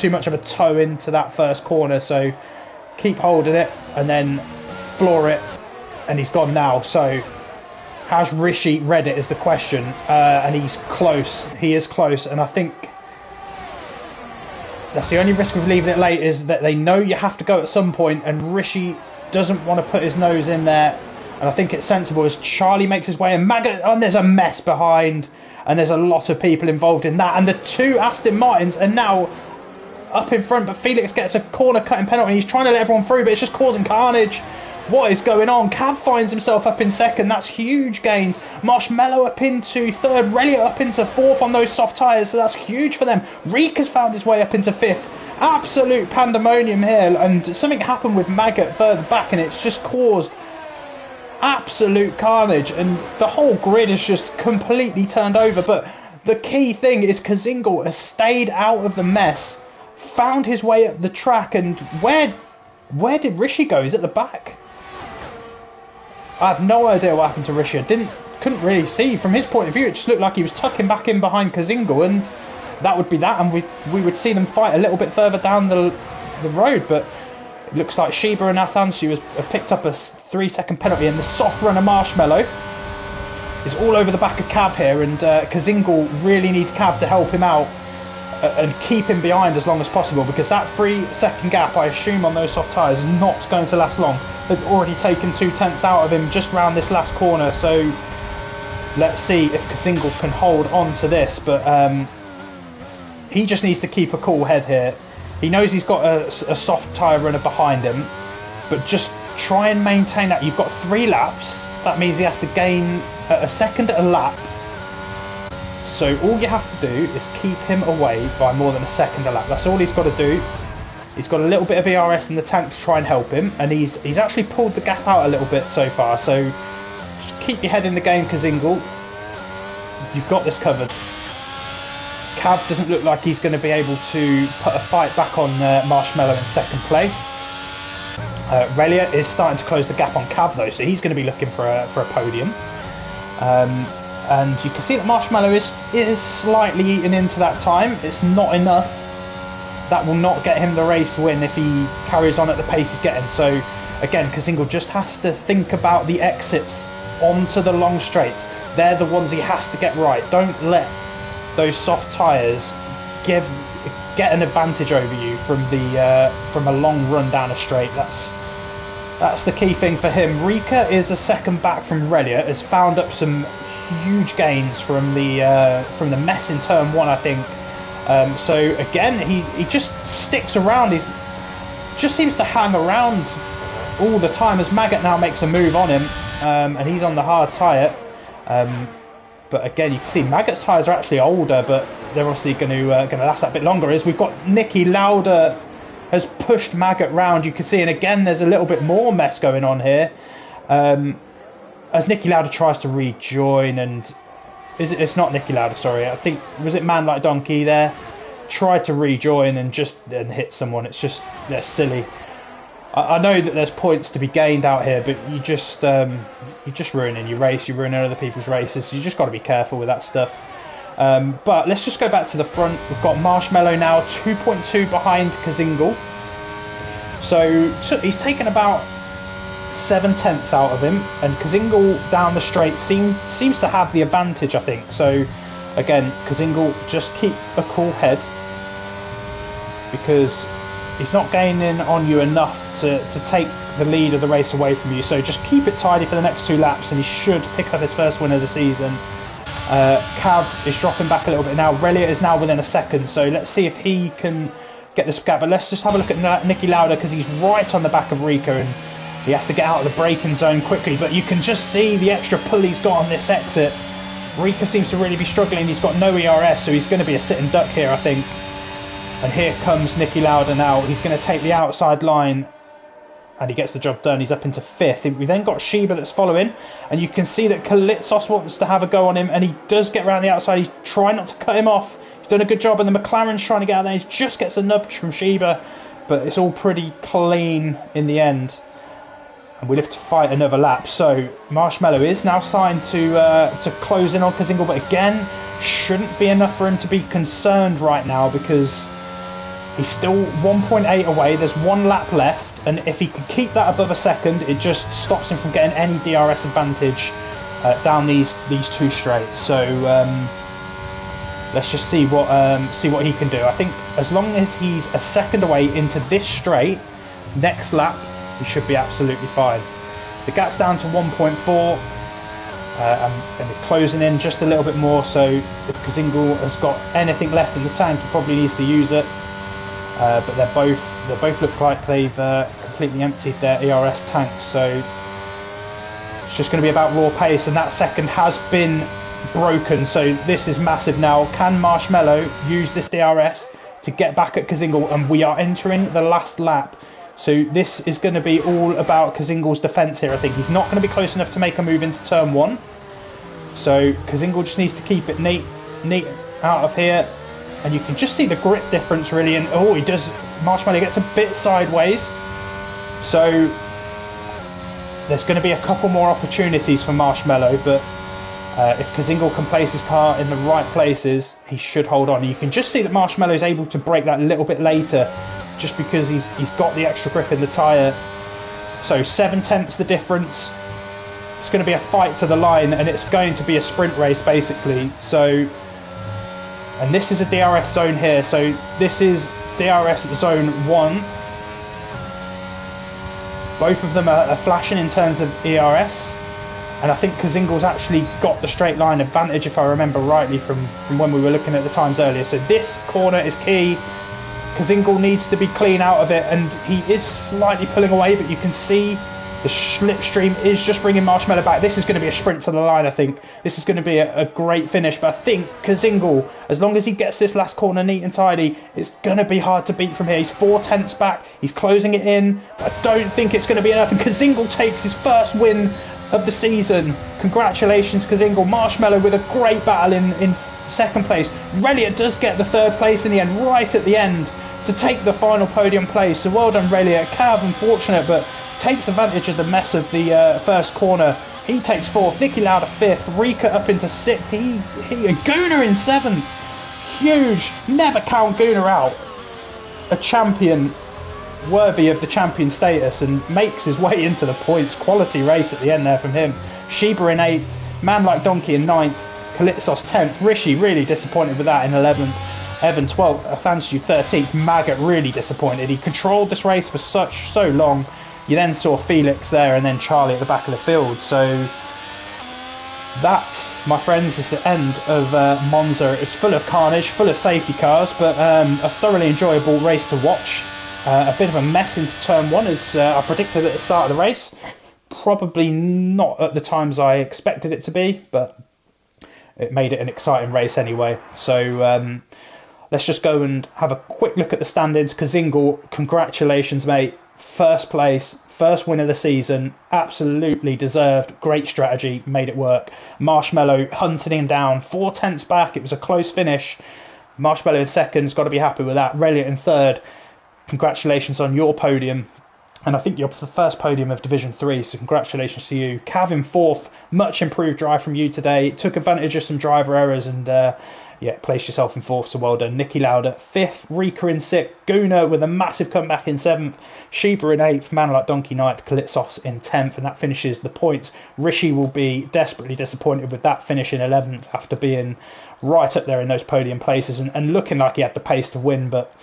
Speaker 1: much of a toe into that first corner. So keep holding it and then floor it. And he's gone now. So Has Rishi read it is the question, and he's close. He is close, and I think that's the only risk of leaving it late, is that they know you have to go at some point, and Rishi doesn't want to put his nose in there. And I think it's sensible as Charlie makes his way, and Maggot, and there's a mess behind, and there's a lot of people involved in that. And the two Aston Martins are now up in front, but Felix gets a corner cutting penalty, and he's trying to let everyone through, but it's just causing carnage. What is going on? Cav finds himself up in second. That's huge gains. Marshmallow up into third. Relia up into fourth on those soft tyres. So that's huge for them. Reek has found his way up into fifth. Absolute pandemonium here. And something happened with Maggot further back, and it's just caused absolute carnage. And the whole grid is just completely turned over. But the key thing is Kazingal has stayed out of the mess, found his way up the track. And where did Rishi go? He's at the back. I have no idea what happened to Rishi. Couldn't really see. From his point of view, it just looked like he was tucking back in behind Kazingal, and that would be that, and we would see them fight a little bit further down the road. But it looks like Sheba and Athansu have picked up a 3-second penalty, and the soft runner Marshmallow is all over the back of Cav here, and Kazingal really needs Cav to help him out and keep him behind as long as possible, because that 3-second gap, I assume, on those soft tyres is not going to last long. They've already taken 2/10 out of him just round this last corner, so let's see if Kazingal can hold on to this. But he just needs to keep a cool head here. He knows he's got a soft tyre runner behind him, but just try and maintain that. You've got 3 laps. That means he has to gain a second a lap. So all you have to do is keep him away by more than a second a lap. That's all he's got to do. He's got a little bit of ERS in the tank to try and help him, and he's actually pulled the gap out a little bit so far. So just keep your head in the game, Kazingal. You've got this covered. Cav doesn't look like he's going to be able to put a fight back on Marshmallow in second place. Relia is starting to close the gap on Cav though, so he's going to be looking for a podium. And you can see that Marshmallow is slightly eating into that time. It's not enough. That will not get him the race win if he carries on at the pace he's getting. So again, Kazingal just has to think about the exits onto the long straights. They're the ones he has to get right. Don't let those soft tyres get an advantage over you from a long run down a straight. That's the key thing for him. Rika is a second back from Relia, has found up some huge gains from the mess in turn 1, I think. So again, he just sticks around. He just seems to hang around all the time as Maggot now makes a move on him, and he's on the hard tyre. But again, you can see Maggot's tyres are actually older, but they're obviously going to last that bit longer. As we've got Nicky Lauda has pushed Maggot round, you can see, and again there's a little bit more mess going on here. As Nicky Lauda tries to rejoin, and it's not Nicky Lauda, sorry, I think, was it Man Like Donkey there? Tried to rejoin and hit someone. It's just, they're silly. I know that there's points to be gained out here, but you're just ruining your race, you're ruining other people's races, so you just got to be careful with that stuff. But let's just go back to the front. We've got Marshmallow now 2.2 behind Kazingal. So he's taken about 7/10 out of him, and Kazingal down the straight seems to have the advantage, I think. So again, Kazingal, just keep a cool head, because he's not gaining on you enough to take the lead of the race away from you. So just keep it tidy for the next 2 laps, and he should pick up his first win of the season. Cav is dropping back a little bit now. Relia is now within a second, so let's see if he can get this gap. But let's just have a look at Nicky Lauda, because he's right on the back of Rika, and he has to get out of the braking zone quickly. But you can just see the extra pull he's got on this exit. Rika seems to really be struggling. He's got no ERS, so he's going to be a sitting duck here, I think. And here comes Nicky Lauda now. He's going to take the outside line, and he gets the job done. He's up into 5th. We've then got Sheba that's following, and you can see that Kalitsos wants to have a go on him, and he does get around the outside. He's trying not to cut him off. He's done a good job, and the McLaren's trying to get out there. He just gets a nudge from Sheba, but it's all pretty clean in the end. And we live to fight another lap. So Marshmallow is now starting to close in on Kazingal, but again, shouldn't be enough for him to be concerned right now, because he's still 1.8 away. There's 1 lap left, and if he can keep that above a second, it just stops him from getting any DRS advantage down these two straights. So let's just see what he can do. I think as long as he's a second away into this straight, next lap he should be absolutely fine. The gap's down to 1.4. And it's closing in just a little bit more, so if Kazingal has got anything left in the tank, he probably needs to use it. But they both look like they've completely emptied their ERS tank, so it's just going to be about raw pace, and that second has been broken, so this is massive now. Can Marshmallow use this DRS to get back at Kazingal? And we are entering the last lap. So this is going to be all about Kazingal's defence here. I think he's not going to be close enough to make a move into turn 1. So Kazingal just needs to keep it neat out of here. And you can just see the grip difference really. And oh, he does. Marshmallow gets a bit sideways. So there's going to be a couple more opportunities for Marshmallow. But if Kazingal can place his car in the right places, he should hold on. You can just see that Marshmallow is able to break that a little bit later, just because he's got the extra grip in the tyre. So 7/10 the difference. It's going to be a fight to the line, and it's going to be a sprint race basically. So, and this is a DRS zone here. So this is DRS zone 1. Both of them are flashing in terms of ERS. And I think Kazingal's actually got the straight line advantage, if I remember rightly from when we were looking at the times earlier. So this corner is key. Kazingal needs to be clean out of it, and he is slightly pulling away, but you can see the slipstream is just bringing Marshmallow back. This is going to be a sprint to the line, I think. This is going to be a great finish, but I think Kazingal, as long as he gets this last corner neat and tidy, it's going to be hard to beat from here. He's 4/10 back, he's closing it in, but I don't think it's going to be enough, and Kazingal takes his first win of the season. Congratulations, Kazingal. Marshmallow with a great battle in second place. Relia does get the third place in the end, right at the end, to take the final podium place. So well done, Relia. Cav, unfortunate, but takes advantage of the mess of the first corner. He takes 4th, Nicky Lauda 5th, Rika up into 6th, Gunnar in 7th. Huge, never count Gunnar out. A champion worthy of the champion status, and makes his way into the points. Quality race at the end there from him. Sheba in 8th, Man Like Donkey in 9th, Kalitsos 10th, Rishi really disappointed with that in 11th, Evan 12th, Athansu 13th, Maggot really disappointed. He controlled this race for so long. You then saw Felix there, and then Charlie at the back of the field. So that, my friends, is the end of Monza. It's full of carnage, full of safety cars, but a thoroughly enjoyable race to watch. A bit of a mess into turn 1, as I predicted at the start of the race. Probably not at the times I expected it to be, but it made it an exciting race anyway. So let's just go and have a quick look at the standings. Kazingal, congratulations, mate. First place, first win of the season, absolutely deserved. Great strategy, made it work. Marshmallow hunting him down, 4/10 back. It was a close finish. Marshmallow in second's got to be happy with that. Relia in third. Congratulations on your podium, and I think you're the first podium of Division 3, so congratulations to you. Cav in 4th, much improved drive from you today. Took advantage of some driver errors and placed yourself in 4th, so well done. Nicky Lauda 5th, Rika in 6th, Gunnar with a massive comeback in 7th, Sheba in 8th, Man Like Donkey 9th, Kalitsos in 10th, and that finishes the points. Rishi will be desperately disappointed with that finish in 11th after being right up there in those podium places and looking like he had the pace to win, but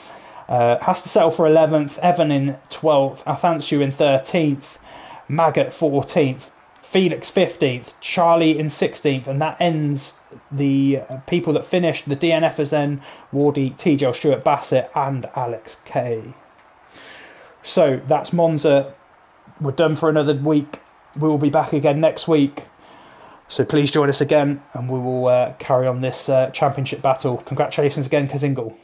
Speaker 1: has to settle for 11th. Evan in 12th, Athansu in 13th, Maggot 14th, Felix 15th, Charlie in 16th, and that ends the people that finished. The DNFers then, Wardy, TJ Stewart, Bassett and Alex K. So that's Monza. We're done for another week. We will be back again next week. So please join us again, and we will carry on this championship battle. Congratulations again, Kazingal.